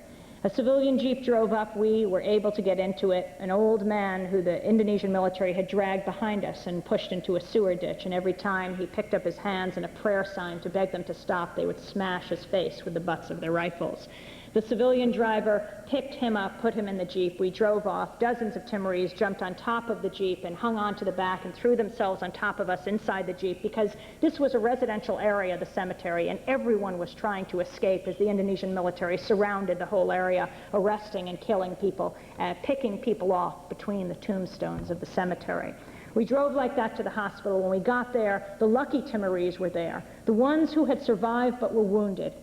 A civilian jeep drove up. We were able to get into it. An old man who the Indonesian military had dragged behind us and pushed into a sewer ditch, and every time he picked up his hands in a prayer sign to beg them to stop, they would smash his face with the butts of their rifles. The civilian driver picked him up, put him in the Jeep. We drove off. Dozens of Timorese jumped on top of the Jeep and hung onto the back and threw themselves on top of us inside the Jeep, because this was a residential area, the cemetery, and everyone was trying to escape as the Indonesian military surrounded the whole area, arresting and killing people, picking people off between the tombstones of the cemetery. We drove like that to the hospital. When we got there, the lucky Timorese were there, the ones who had survived but were wounded.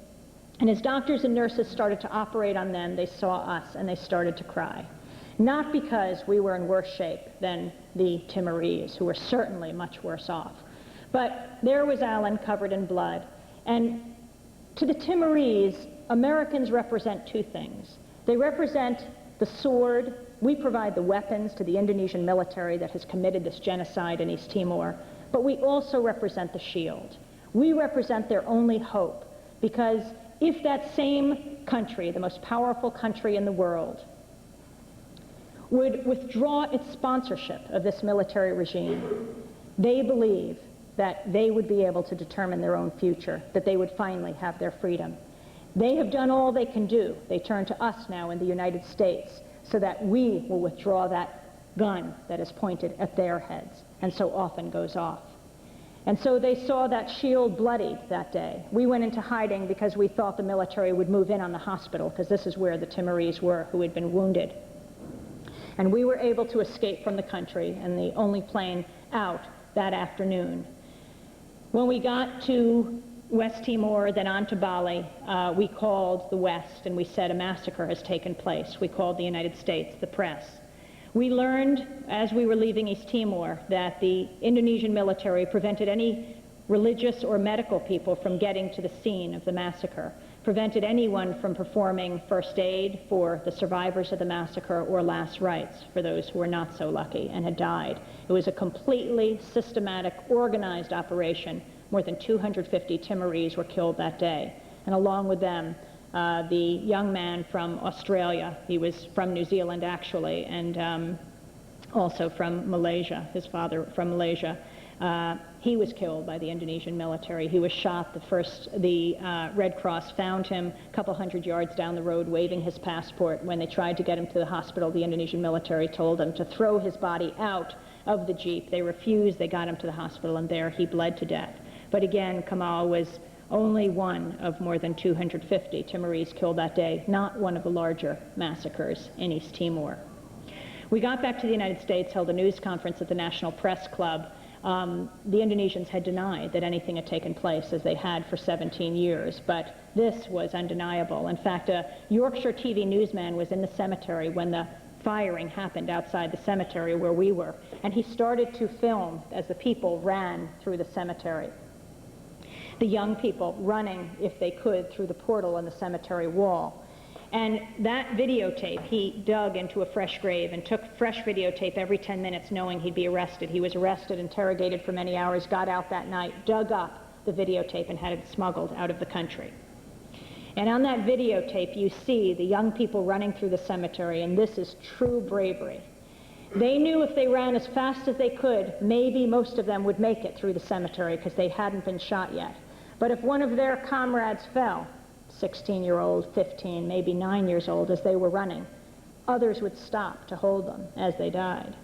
And as doctors and nurses started to operate on them, they saw us and they started to cry. Not because we were in worse shape than the Timorese, who were certainly much worse off, but there was Alan covered in blood. And to the Timorese, Americans represent two things. They represent the sword. We provide the weapons to the Indonesian military that has committed this genocide in East Timor, but we also represent the shield. We represent their only hope, because if that same country, the most powerful country in the world, would withdraw its sponsorship of this military regime, they believe that they would be able to determine their own future, that they would finally have their freedom. They have done all they can do. They turn to us now in the United States so that we will withdraw that gun that is pointed at their heads and so often goes off. And so they saw that shield bloodied that day. We went into hiding because we thought the military would move in on the hospital, because this is where the Timorese were who had been wounded. And we were able to escape from the country, and the only plane out that afternoon. When we got to West Timor, then on to Bali, we called the West and we said a massacre has taken place. We called the United States, the press. We learned, as we were leaving East Timor, that the Indonesian military prevented any religious or medical people from getting to the scene of the massacre, prevented anyone from performing first aid for the survivors of the massacre or last rites for those who were not so lucky and had died. It was a completely systematic, organized operation. More than 250 Timorese were killed that day, and along with them, the young man from Australia. He was from New Zealand, actually, and also from Malaysia, his father from Malaysia. He was killed by the Indonesian military. He was shot. The Red Cross found him a couple hundred yards down the road waving his passport. When they tried to get him to the hospital, the Indonesian military told them to throw his body out of the Jeep. They refused. They got him to the hospital, and there he bled to death. But again, Kamal was only one of more than 250 Timorese killed that day, not one of the larger massacres in East Timor. We got back to the United States, held a news conference at the National Press Club. The Indonesians had denied that anything had taken place, as they had for 17 years, but this was undeniable. In fact, a Yorkshire TV newsman was in the cemetery when the firing happened outside the cemetery where we were, and he started to film as the people ran through the cemetery. The young people running, if they could, through the portal in the cemetery wall. And that videotape, he dug into a fresh grave and took fresh videotape every 10 minutes, knowing he'd be arrested. He was arrested, interrogated for many hours, got out that night, dug up the videotape and had it smuggled out of the country. And on that videotape, you see the young people running through the cemetery, and this is true bravery. They knew if they ran as fast as they could, maybe most of them would make it through the cemetery because they hadn't been shot yet. But if one of their comrades fell, 16-year-old, 15, maybe 9 years old, as they were running, others would stop to hold them as they died.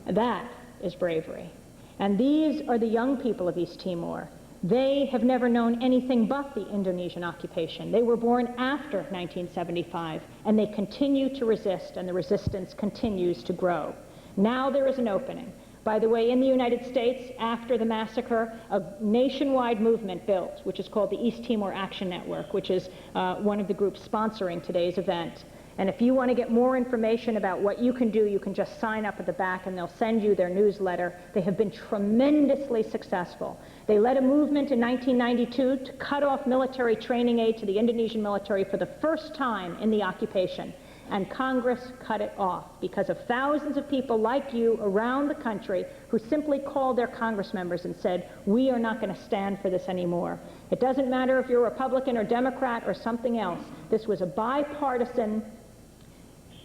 That is bravery. And these are the young people of East Timor. They have never known anything but the Indonesian occupation. They were born after 1975, and they continue to resist, and the resistance continues to grow. Now there is an opening. By the way, in the United States, after the massacre, a nationwide movement built, which is called the East Timor Action Network, which is one of the groups sponsoring today's event. And if you want to get more information about what you can do, you can just sign up at the back and they'll send you their newsletter. They have been tremendously successful. They led a movement in 1992 to cut off military training aid to the Indonesian military for the first time in the occupation. And Congress cut it off because of thousands of people like you around the country who simply called their Congress members and said, we are not going to stand for this anymore. It doesn't matter if you're Republican or Democrat or something else. This was a bipartisan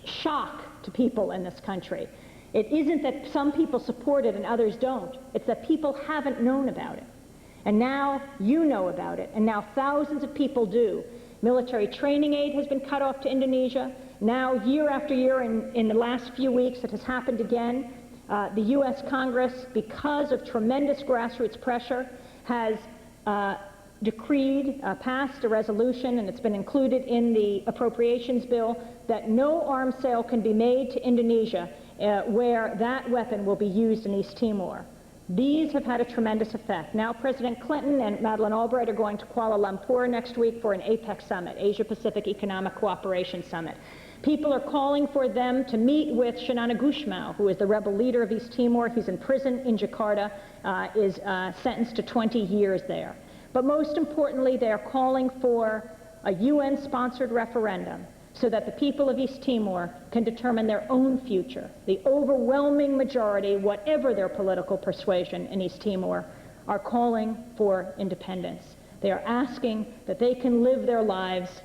shock to people in this country. It isn't that some people support it and others don't. It's that people haven't known about it. And now you know about it, and now thousands of people do. Military training aid has been cut off to Indonesia. Now, year after year, in the last few weeks, it has happened again. The U.S. Congress, because of tremendous grassroots pressure, has passed a resolution, and it's been included in the appropriations bill, that no arms sale can be made to Indonesia where that weapon will be used in East Timor. These have had a tremendous effect. Now President Clinton and Madeleine Albright are going to Kuala Lumpur next week for an APEC summit, Asia-Pacific Economic Cooperation Summit. People are calling for them to meet with Shanana Gusmao, who is the rebel leader of East Timor. He's in prison in Jakarta, is sentenced to 20 years there. But most importantly, they are calling for a UN-sponsored referendum so that the people of East Timor can determine their own future. The overwhelming majority, whatever their political persuasion in East Timor, are calling for independence. They are asking that they can live their lives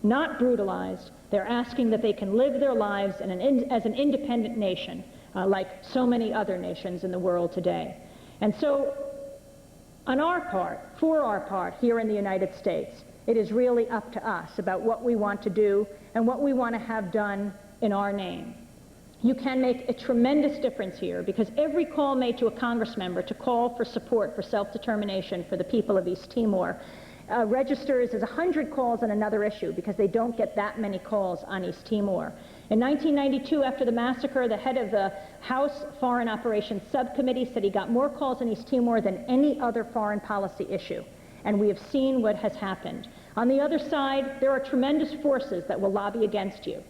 not brutalized. They're asking that they can live their lives as an independent nation, like so many other nations in the world today. And so, on our part, for our part, here in the United States, it is really up to us about what we want to do and what we want to have done in our name. You can make a tremendous difference here, because every call made to a Congress member to call for support for self-determination for the people of East Timor registers as 100 calls on another issue, because they don't get that many calls on East Timor. In 1992, after the massacre, the head of the House Foreign Operations Subcommittee said he got more calls on East Timor than any other foreign policy issue. And we have seen what has happened. On the other side, there are tremendous forces that will lobby against you.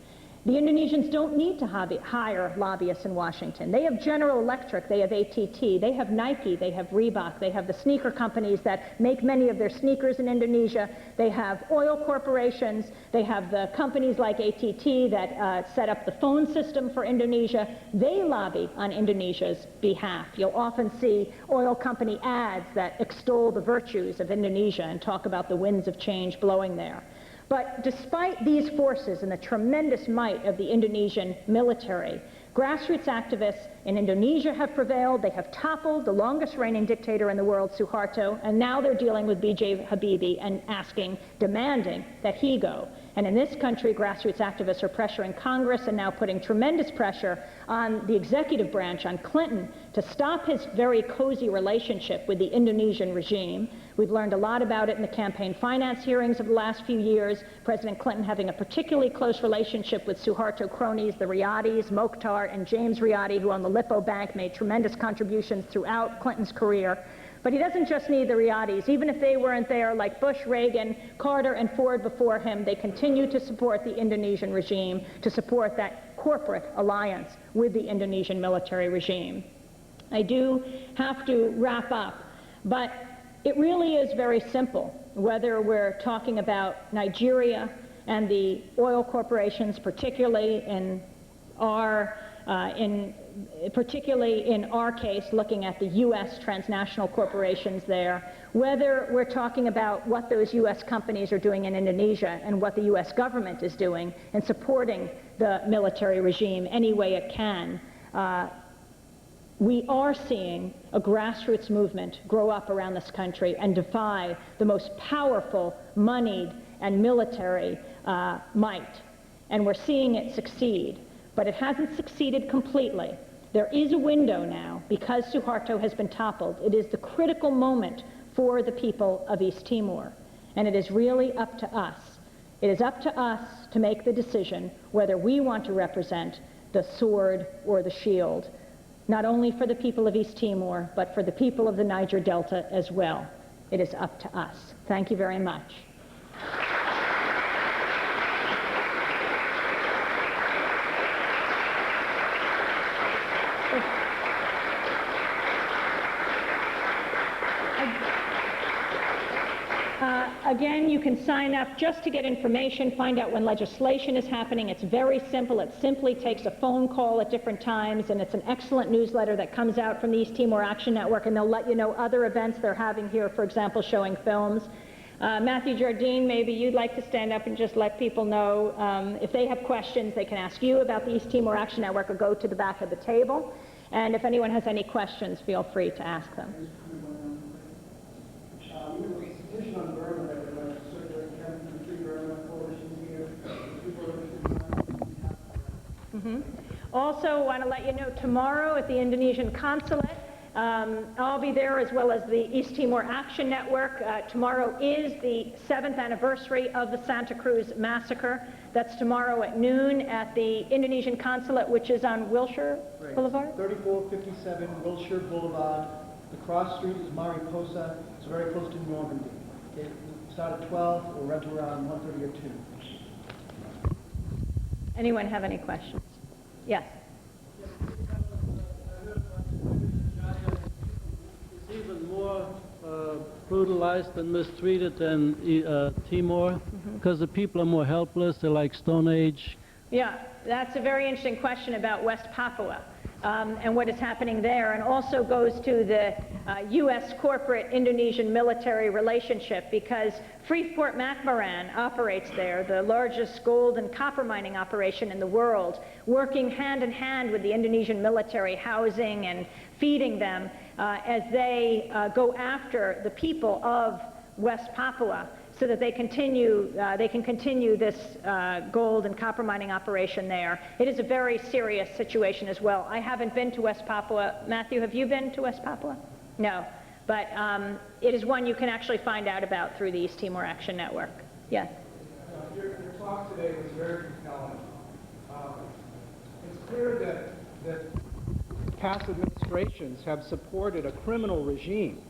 The Indonesians don't need to hire lobbyists in Washington. They have General Electric, they have ATT, they have Nike, they have Reebok, they have the sneaker companies that make many of their sneakers in Indonesia, they have oil corporations, they have the companies like ATT that set up the phone system for Indonesia. They lobby on Indonesia's behalf. You'll often see oil company ads that extol the virtues of Indonesia and talk about the winds of change blowing there. But despite these forces and the tremendous might of the Indonesian military, grassroots activists in Indonesia have prevailed. They have toppled the longest reigning dictator in the world, Suharto, and now they're dealing with B.J. Habibie and demanding that he go. And in this country, grassroots activists are pressuring Congress and now putting tremendous pressure on the executive branch, on Clinton, to stop his very cozy relationship with the Indonesian regime. We've learned a lot about it in the campaign finance hearings of the last few years. President Clinton having a particularly close relationship with Suharto cronies, the Riyadis, Mokhtar, and James Riyadi, who on the Lippo Bank made tremendous contributions throughout Clinton's career. But he doesn't just need the Riyadis. Even if they weren't there, like Bush, Reagan, Carter, and Ford before him, they continue to support the Indonesian regime, to support that corporate alliance with the Indonesian military regime. I do have to wrap up, but it really is very simple, whether we're talking about Nigeria and the oil corporations, particularly in our case, looking at the U.S. transnational corporations there, whether we're talking about what those U.S. companies are doing in Indonesia and what the U.S. government is doing in supporting the military regime any way it can, we are seeing a grassroots movement grow up around this country and defy the most powerful, moneyed, and military might. And we're seeing it succeed. But it hasn't succeeded completely. There is a window now, because Suharto has been toppled. It is the critical moment for the people of East Timor. And it is really up to us. It is up to us to make the decision whether we want to represent the sword or the shield, not only for the people of East Timor, but for the people of the Niger Delta as well. It is up to us. Thank you very much. Again, you can sign up just to get information, find out when legislation is happening. It's very simple. It simply takes a phone call at different times, and it's an excellent newsletter that comes out from the East Timor Action Network, and they'll let you know other events they're having here, for example, showing films. Matthew Jardine, maybe you'd like to stand up and just let people know if they have questions, they can ask you about the East Timor Action Network or go to the back of the table. And if anyone has any questions, feel free to ask them. On Burma that would like to circulate free Burma Also, want to let you know tomorrow at the Indonesian Consulate, I'll be there as well as the East Timor Action Network. Tomorrow is the 7th anniversary of the Santa Cruz Massacre. That's tomorrow at noon at the Indonesian Consulate, which is on Wilshire Boulevard? 3457 Wilshire Boulevard. The cross street is Mariposa. It's very close to Normandy. Okay, we start at 12. We'll run to around 1:30 or 2. Anyone have any questions? Yes. It's even more brutalized and mistreated than Timor, because the people are more helpless. They're like Stone Age. Yeah, that's a very interesting question about West Papua and what is happening there, and also goes to the U.S. corporate Indonesian military relationship, because Freeport McMoran operates there, the largest gold and copper mining operation in the world, working hand in hand with the Indonesian military, housing and feeding them as they go after the people of West Papua, so that they can continue this gold and copper mining operation there. It is a very serious situation as well. I haven't been to West Papua. Matthew, have you been to West Papua? No, but it is one you can actually find out about through the East Timor Action Network. Yes? Your talk today was very compelling. It's clear that past administrations have supported a criminal regime.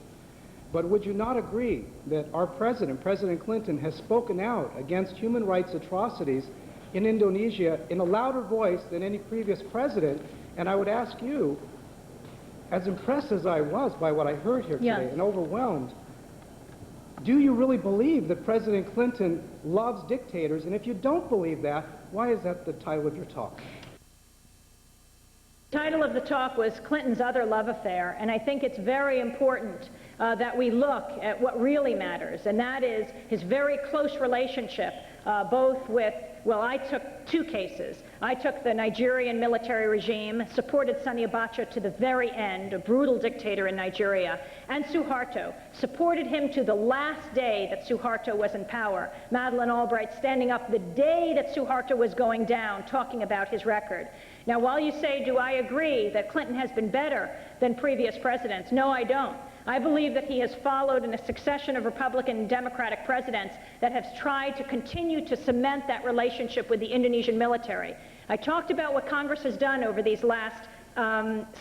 But would you not agree that our president, President Clinton, has spoken out against human rights atrocities in Indonesia in a louder voice than any previous president? And I would ask you, as impressed as I was by what I heard here today and overwhelmed, do you really believe that President Clinton loves dictators? And if you don't believe that, why is that the title of your talk? The title of the talk was Clinton's Other Love Affair, and I think it's very important that we look at what really matters, and that is his very close relationship both with, well, I took two cases. I took the Nigerian military regime, supported Sani Abacha to the very end, a brutal dictator in Nigeria, and Suharto, supported him to the last day that Suharto was in power. Madeleine Albright standing up the day that Suharto was going down, talking about his record. Now, while you say, do I agree that Clinton has been better than previous presidents? No, I don't. I believe that he has followed in a succession of Republican and Democratic presidents that have tried to continue to cement that relationship with the Indonesian military. I talked about what Congress has done over these last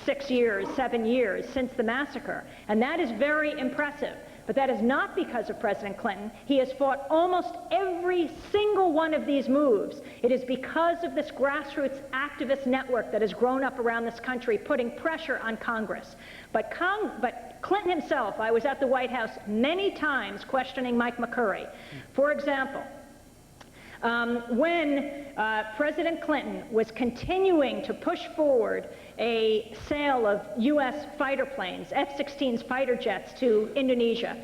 6 years, 7 years since the massacre, and that is very impressive. But that is not because of President Clinton. He has fought almost every single one of these moves. It is because of this grassroots activist network that has grown up around this country, putting pressure on Congress. But Clinton himself, I was at the White House many times questioning Mike McCurry. For example, when President Clinton was continuing to push forward a sale of U.S. fighter planes, F-16s fighter jets to Indonesia,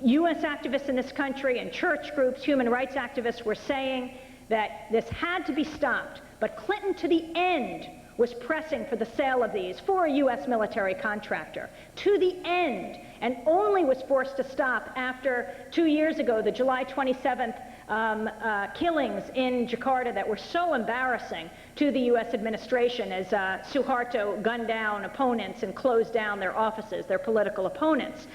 U.S. activists in this country and church groups, human rights activists were saying that this had to be stopped. But Clinton, to the end, was pressing for the sale of these for a U.S. military contractor, to the end, and only was forced to stop after 2 years ago, the July 27th killings in Jakarta that were so embarrassing to the U.S. administration as Suharto gunned down opponents and closed down their offices, their political opponents,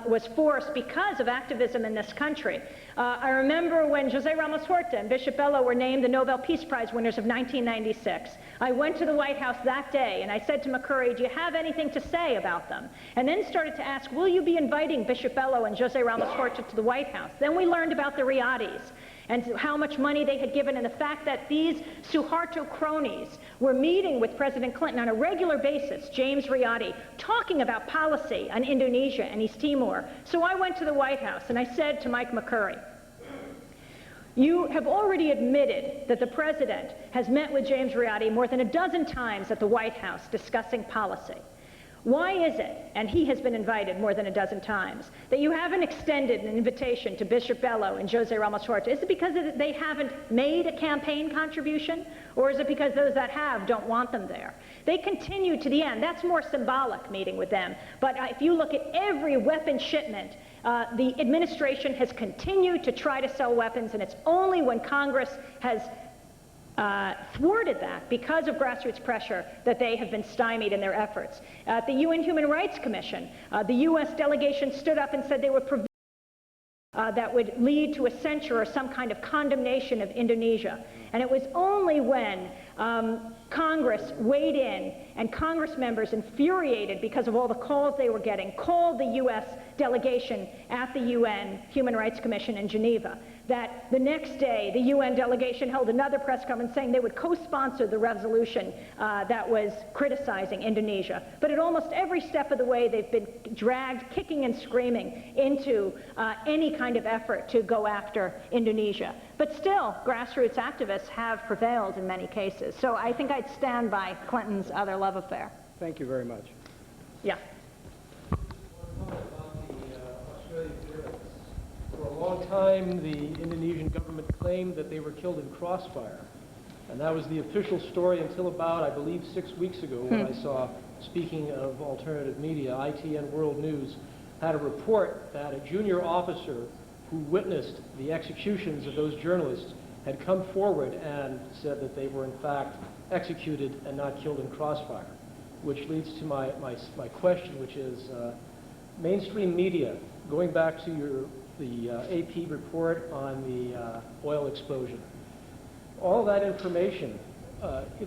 was forced because of activism in this country. I remember when José Ramos Horta and Bishop Bello were named the Nobel Peace Prize winners of 1996. I went to the White House that day and I said to McCurry, do you have anything to say about them? And then started to ask, will you be inviting Bishop Bello and José Ramos Horta to the White House? Then we learned about the Riyadis and how much money they had given, and the fact that these Suharto cronies were meeting with President Clinton on a regular basis, James Riyadi, talking about policy on Indonesia and East Timor. So I went to the White House and I said to Mike McCurry, you have already admitted that the president has met with James Riyadi more than a dozen times at the White House discussing policy. Why is it, and he has been invited more than a dozen times, that you haven't extended an invitation to Bishop Bello and José Ramos Horta? Is it because they haven't made a campaign contribution? Or is it because those that have don't want them there? They continue to the end. That's more symbolic, meeting with them. But if you look at every weapon shipment, the administration has continued to try to sell weapons, and it's only when Congress has thwarted that because of grassroots pressure that they have been stymied in their efforts. At the UN Human Rights Commission, the U.S. delegation stood up and said they would prevent that would lead to a censure or some kind of condemnation of Indonesia. And it was only when Congress weighed in and Congress members, infuriated because of all the calls they were getting, called the U.S. delegation at the UN Human Rights Commission in Geneva, that the next day the UN delegation held another press conference saying they would co-sponsor the resolution that was criticizing Indonesia. But at almost every step of the way they've been dragged kicking and screaming into any kind of effort to go after Indonesia. But still, grassroots activists have prevailed in many cases. So I think I'd stand by Clinton's other love affair. Thank you very much. Yeah. For a long time, the Indonesian government claimed that they were killed in crossfire. And that was the official story until about, I believe, 6 weeks ago when I saw, speaking of alternative media, ITN World News had a report that a junior officer who witnessed the executions of those journalists had come forward and said that they were in fact executed and not killed in crossfire, which leads to my question, which is mainstream media, going back to the AP report on the oil explosion. All that information,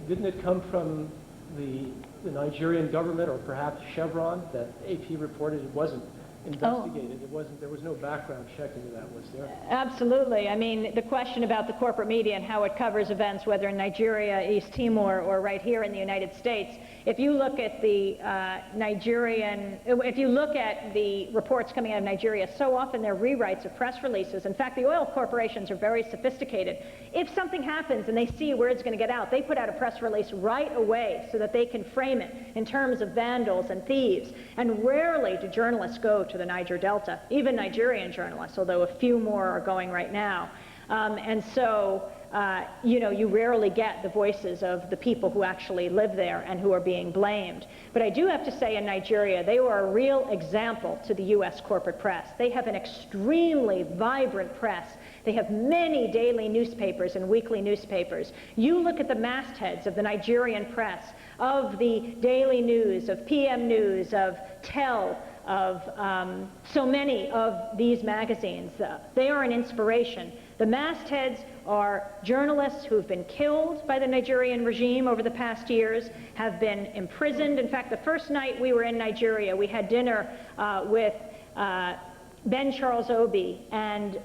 didn't it come from the Nigerian government or perhaps Chevron that AP reported it wasn't investigated? It wasn't, there was no background check into that, was there? Absolutely. I mean, the question about the corporate media and how it covers events, whether in Nigeria, East Timor, or right here in the United States, if you look at the if you look at the reports coming out of Nigeria, so often they're rewrites of press releases. In fact, the oil corporations are very sophisticated. If something happens and they see where it's going to get out, they put out a press release right away so that they can frame it in terms of vandals and thieves. And rarely do journalists go to the Niger Delta, even Nigerian journalists, although a few more are going right now. And so, you know, you rarely get the voices of the people who actually live there and who are being blamed. But I do have to say in Nigeria, they were a real example to the U.S. corporate press. They have an extremely vibrant press. They have many daily newspapers and weekly newspapers. You look at the mastheads of the Nigerian press, of the Daily News, of PM News, of Tell, of so many of these magazines. They are an inspiration. The mastheads are journalists who've been killed by the Nigerian regime over the past years, have been imprisoned. In fact, the first night we were in Nigeria, we had dinner with Ben Charles Obi and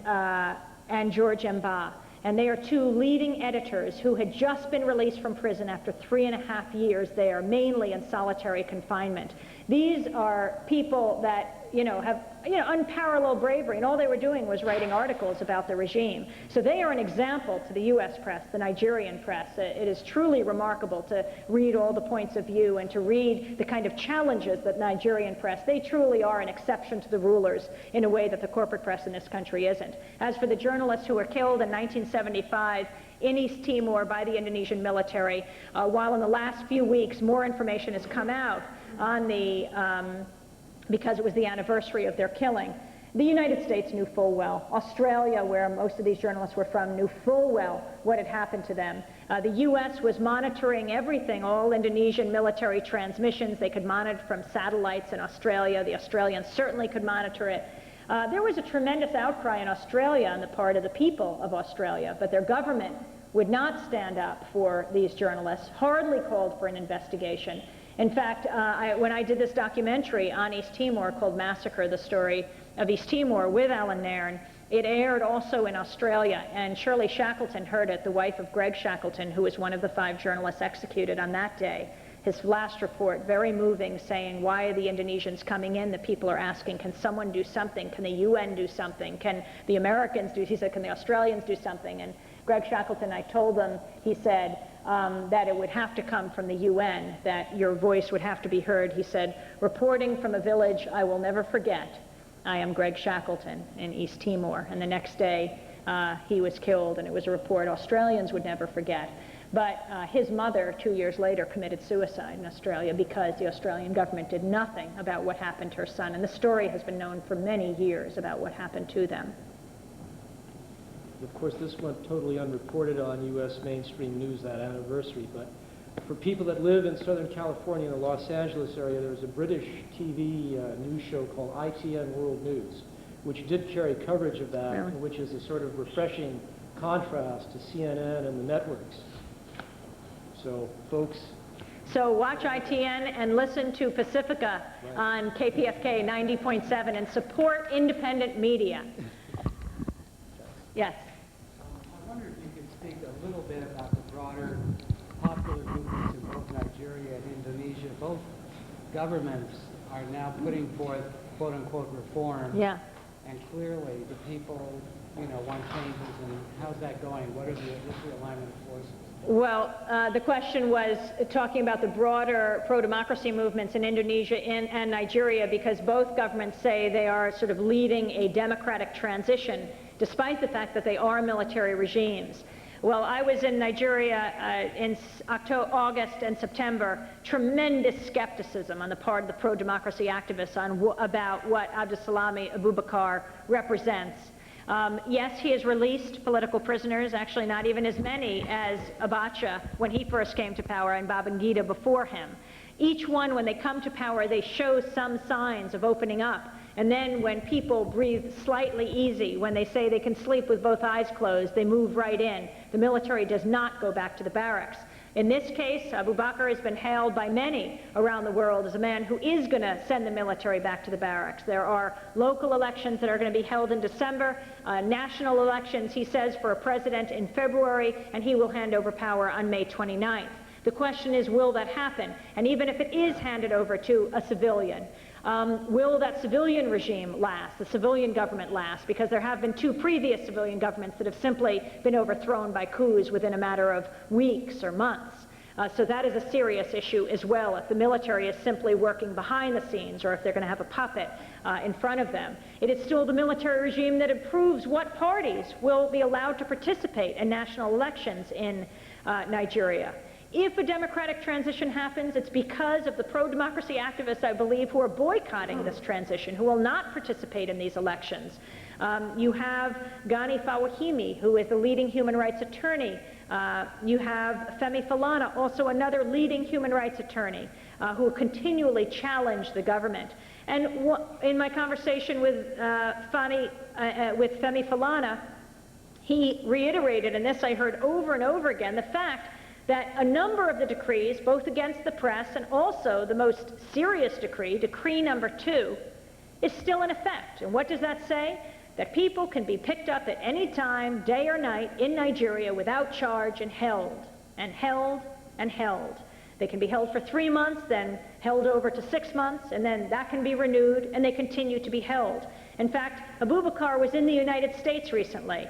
George Mba. And they are two leading editors who had just been released from prison after 3.5 years there, mainly in solitary confinement. These are people that, have, unparalleled bravery, and all they were doing was writing articles about the regime. So they are an example to the U.S. press, the Nigerian press. It is truly remarkable to read all the points of view and to read the kind of challenges that Nigerian press, they truly are an exception to the rulers in a way that the corporate press in this country isn't. As for the journalists who were killed in 1975 in East Timor by the Indonesian military, while in the last few weeks more information has come out on the because it was the anniversary of their killing. The United States knew full well. Australia, where most of these journalists were from, knew full well what had happened to them. The U.S. was monitoring everything, all Indonesian military transmissions. They could monitor from satellites in Australia. The Australians certainly could monitor it. There was a tremendous outcry in Australia on the part of the people of Australia, but their government would not stand up for these journalists, hardly called for an investigation. In fact, when I did this documentary on East Timor called Massacre, the story of East Timor with Alan Nairn, it aired also in Australia, and Shirley Shackleton heard it, the wife of Greg Shackleton, who was one of the 5 journalists executed on that day. His last report, very moving, saying, why are the Indonesians coming in? The people are asking, can someone do something? Can the UN do something? Can the Americans do? He said, can the Australians do something? And Greg Shackleton, I told him, he said, that it would have to come from the UN, that your voice would have to be heard. He said, reporting from a village I will never forget, I am Greg Shackleton in East Timor. And the next day, he was killed, and it was a report Australians would never forget. But his mother, 2 years later, committed suicide in Australia because the Australian government did nothing about what happened to her son. And the story has been known for many years about what happened to them. of course, this went totally unreported on U.S. mainstream news, that anniversary, but for people that live in Southern California in the Los Angeles area, there's a British TV news show called ITN World News, which did carry coverage of that, Really? which is a sort of refreshing contrast to CNN and the networks. So, folks, So watch ITN and listen to Pacifica on KPFK 90.7 and support independent media. Yes. I wonder if you could speak a little bit about the broader popular movements in both Nigeria and Indonesia. Both governments are now putting forth quote-unquote reform. Yeah. And clearly the people, want changes. And how's that going? What's the alignment of forces? Well, the question was talking about the broader pro-democracy movements in Indonesia and Nigeria, because both governments say they are sort of leading a democratic transition, despite the fact that they are military regimes. Well, I was in Nigeria in August and September. Tremendous skepticism on the part of the pro-democracy activists about what Abdulsalami Abubakar represents. Yes, he has released political prisoners, actually not even as many as Abacha when he first came to power and Babangida before him. Each one, when they come to power, they show some signs of opening up. And then when people breathe slightly easy, when they say they can sleep with both eyes closed, they move right in. The military does not go back to the barracks. In this case, Abubakar has been hailed by many around the world as a man who is going to send the military back to the barracks. There are local elections that are going to be held in December, national elections, he says, for a president in February, and he will hand over power on May 29th. The question is, will that happen? And even if it is handed over to a civilian, will that civilian regime last, the civilian government last? Because there have been two previous civilian governments that have simply been overthrown by coups within a matter of weeks or months. So that is a serious issue as well, if the military is simply working behind the scenes or if they're going to have a puppet in front of them. It is still the military regime that approves what parties will be allowed to participate in national elections in Nigeria. If a democratic transition happens, it's because of the pro-democracy activists, I believe, who are boycotting this transition, who will not participate in these elections. You have Gani Fawahimi, who is the leading human rights attorney. You have Femi Falana, also another leading human rights attorney, who continually challenge the government. And in my conversation with Femi Falana, he reiterated, and this I heard over and over again, the fact that a number of the decrees, both against the press and also the most serious decree, Decree number 2, is still in effect. And what does that say? That people can be picked up at any time, day or night, in Nigeria without charge and held, and held, and held. They can be held for 3 months, then held over to 6 months, and then that can be renewed, and they continue to be held. In fact, Abubakar was in the United States recently.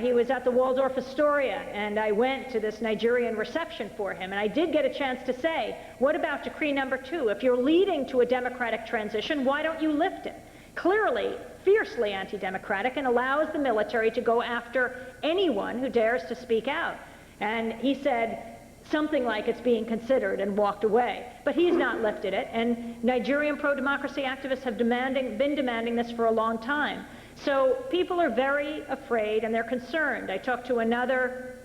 He was at the Waldorf Astoria, and I went to this Nigerian reception for him, and I did get a chance to say, what about Decree number 2? If you're leading to a democratic transition, why don't you lift it? Clearly, fiercely anti-democratic, and allows the military to go after anyone who dares to speak out. And he said something like it's being considered and walked away. But he's not lifted it, and Nigerian pro-democracy activists have been demanding this for a long time. So people are very afraid and they're concerned. I talked to another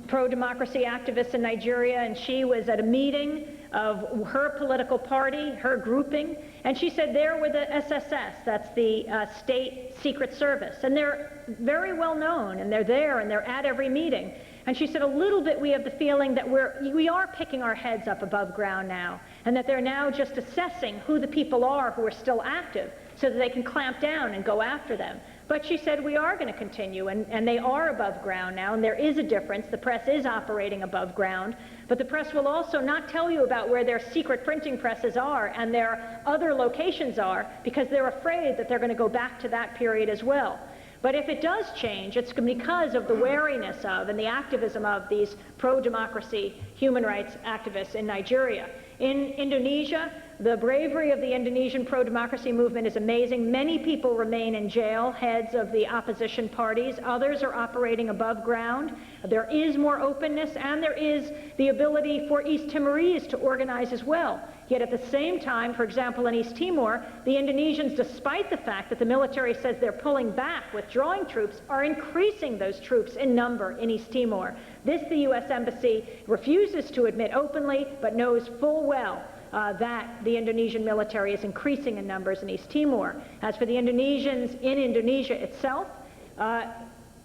pro-democracy activist in Nigeria, and she was at a meeting of her political party, her grouping, and she said they're with the SSS, that's the State Secret Service, and they're very well known, and they're there, and they're at every meeting. And she said a little bit we have the feeling that we are picking our heads up above ground now, and that they're now just assessing who the people are who are still active so that they can clamp down and go after them. But she said we are going to continue, and they are above ground now, and there is a difference. The press is operating above ground, but the press will also not tell you about where their secret printing presses are and their other locations are, because they're afraid that they're going to go back to that period as well. But if it does change, it's because of the wariness of and the activism of these pro-democracy human rights activists in Nigeria. In Indonesia, The bravery of the Indonesian pro-democracy movement is amazing. Many people remain in jail, heads of the opposition parties. Others are operating above ground. There is more openness, and there is the ability for East Timorese to organize as well. Yet at the same time, for example, in East Timor, the Indonesians, despite the fact that the military says they're pulling back, withdrawing troops, are increasing those troops in number in East Timor. This the U.S. Embassy refuses to admit openly, but knows full well that the Indonesian military is increasing in numbers in East Timor. As for the Indonesians in Indonesia itself,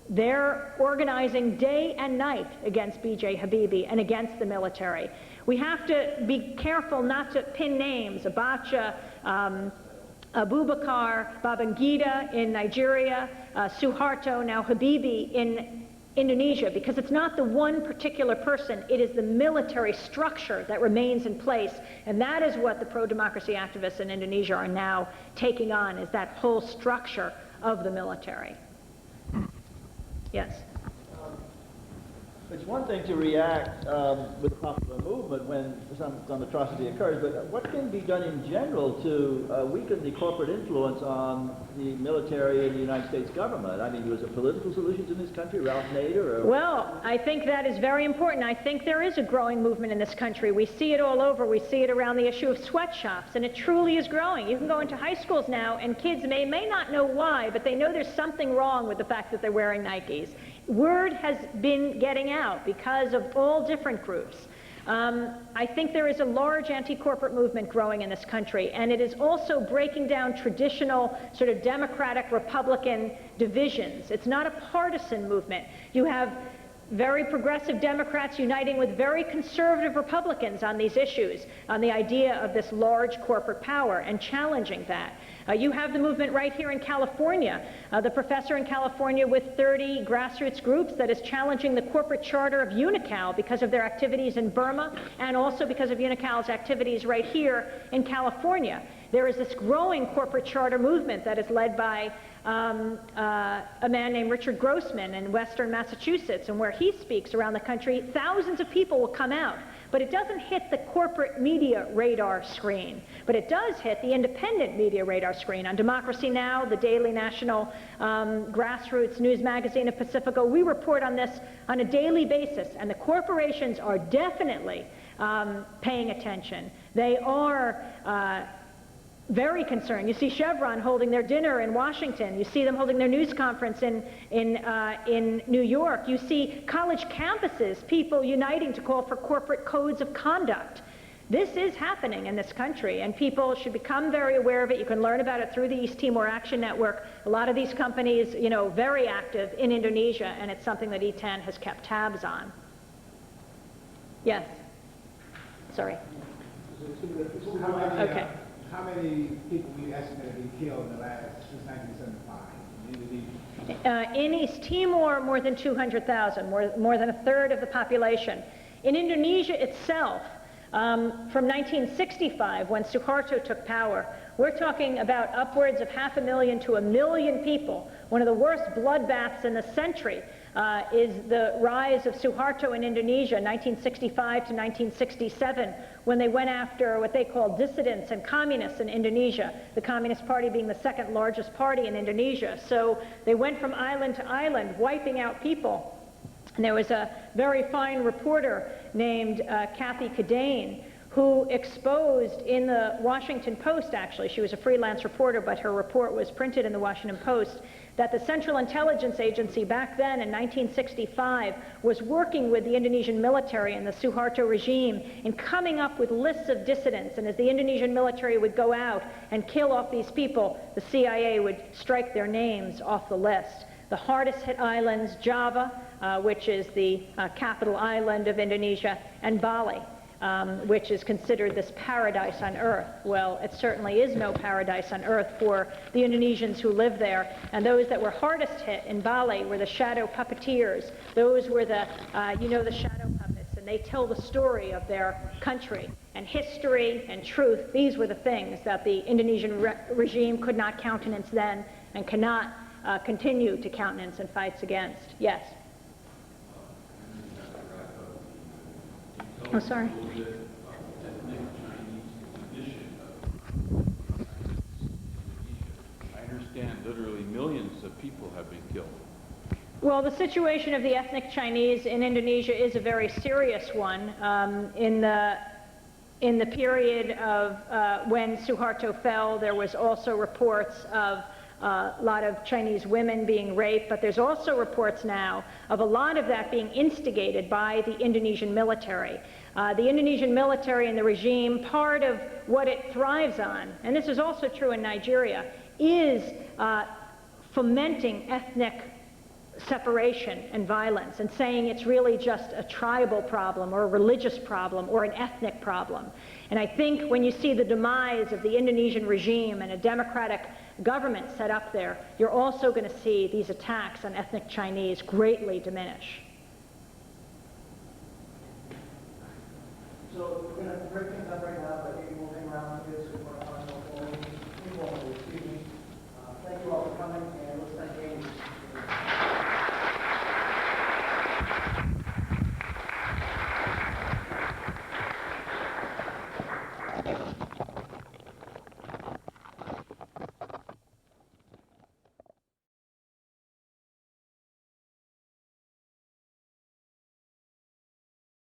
they're organizing day and night against B.J. Habibie and against the military. We have to be careful not to pin names. Abacha, Abubakar, Babangida in Nigeria, Suharto, now Habibie in Indonesia, because it's not the one particular person, it is the military structure that remains in place, and that is what the pro-democracy activists in Indonesia are now taking on, is that whole structure of the military. Yes? It's one thing to react with a popular movement when some atrocity occurs, but what can be done in general to weaken the corporate influence on the military and the United States government? I mean, was there political solutions in this country, Ralph Nader? Or... Well, I think that is very important. I think there is a growing movement in this country. We see it all over. We see it around the issue of sweatshops, and it truly is growing. You can go into high schools now, and kids may not know why, but they know there's something wrong with the fact that they're wearing Nikes. Word has been getting out because of all different groups. I think there is a large anti-corporate movement growing in this country, and it is also breaking down traditional sort of Democratic Republican divisions. It's not a partisan movement. You have very progressive Democrats uniting with very conservative Republicans on these issues, on the idea of this large corporate power and challenging that. You have the movement right here in California, the professor in California with 30 grassroots groups that is challenging the corporate charter of Unical because of their activities in Burma and also because of Unical's activities right here in California. There is this growing corporate charter movement that is led by a man named Richard Grossman in western Massachusetts, and where he speaks around the country, thousands of people will come out. But it doesn't hit the corporate media radar screen, but it does hit the independent media radar screen. On Democracy Now!, the daily national grassroots news magazine of Pacifico, we report on this on a daily basis, and the corporations are definitely paying attention. They are very concerned. You see Chevron holding their dinner in Washington. You see them holding their news conference in New York. You see college campuses, people uniting to call for corporate codes of conduct. This is happening in this country, and people should become very aware of it. You can learn about it through the East Timor Action Network. A lot of these companies, you know, very active in Indonesia, and it's something that ETAN has kept tabs on. Yes? Sorry. Okay. How many people do you estimate have been killed in the last, since 1975? In East Timor, more than 200,000, more than a third of the population. In Indonesia itself, from 1965, when Suharto took power, we're talking about upwards of 500,000 to 1 million people. One of the worst bloodbaths in the century is the rise of Suharto in Indonesia, 1965 to 1967, when they went after what they called dissidents and communists in Indonesia, the Communist Party being the second largest party in Indonesia. So they went from island to island, wiping out people. And there was a very fine reporter named Kathy Cadane, who exposed in the Washington Post, actually, she was a freelance reporter, but her report was printed in the Washington Post, that the Central Intelligence Agency back then in 1965 was working with the Indonesian military and the Suharto regime in coming up with lists of dissidents, and as the Indonesian military would go out and kill off these people, the CIA would strike their names off the list. The hardest hit islands, Java, which is the capital island of Indonesia, and Bali, which is considered this paradise on earth. Well, it certainly is no paradise on earth for the Indonesians who live there. And those that were hardest hit in Bali were the shadow puppeteers. Those were the, the shadow puppets. And they tell the story of their country. And history and truth, these were the things that the Indonesian regime could not countenance then and cannot continue to countenance and fights against. Yes? Oh, sorry. literally millions of people have been killed. Well, the situation of the ethnic Chinese in Indonesia is a very serious one. In the period of when Suharto fell, there was also reports of a lot of Chinese women being raped, but there's also reports now of a lot of that being instigated by the Indonesian military. The Indonesian military and the regime, part of what it thrives on, and this is also true in Nigeria, is fomenting ethnic separation and violence and saying it's really just a tribal problem or a religious problem or an ethnic problem. And I think when you see the demise of the Indonesian regime and a democratic government set up there, you're also going to see these attacks on ethnic Chinese greatly diminish. So we're going to break things up right now, but maybe we'll hang around for this for our final excuse me. Thank you all for coming, and let's thank James. Thank you.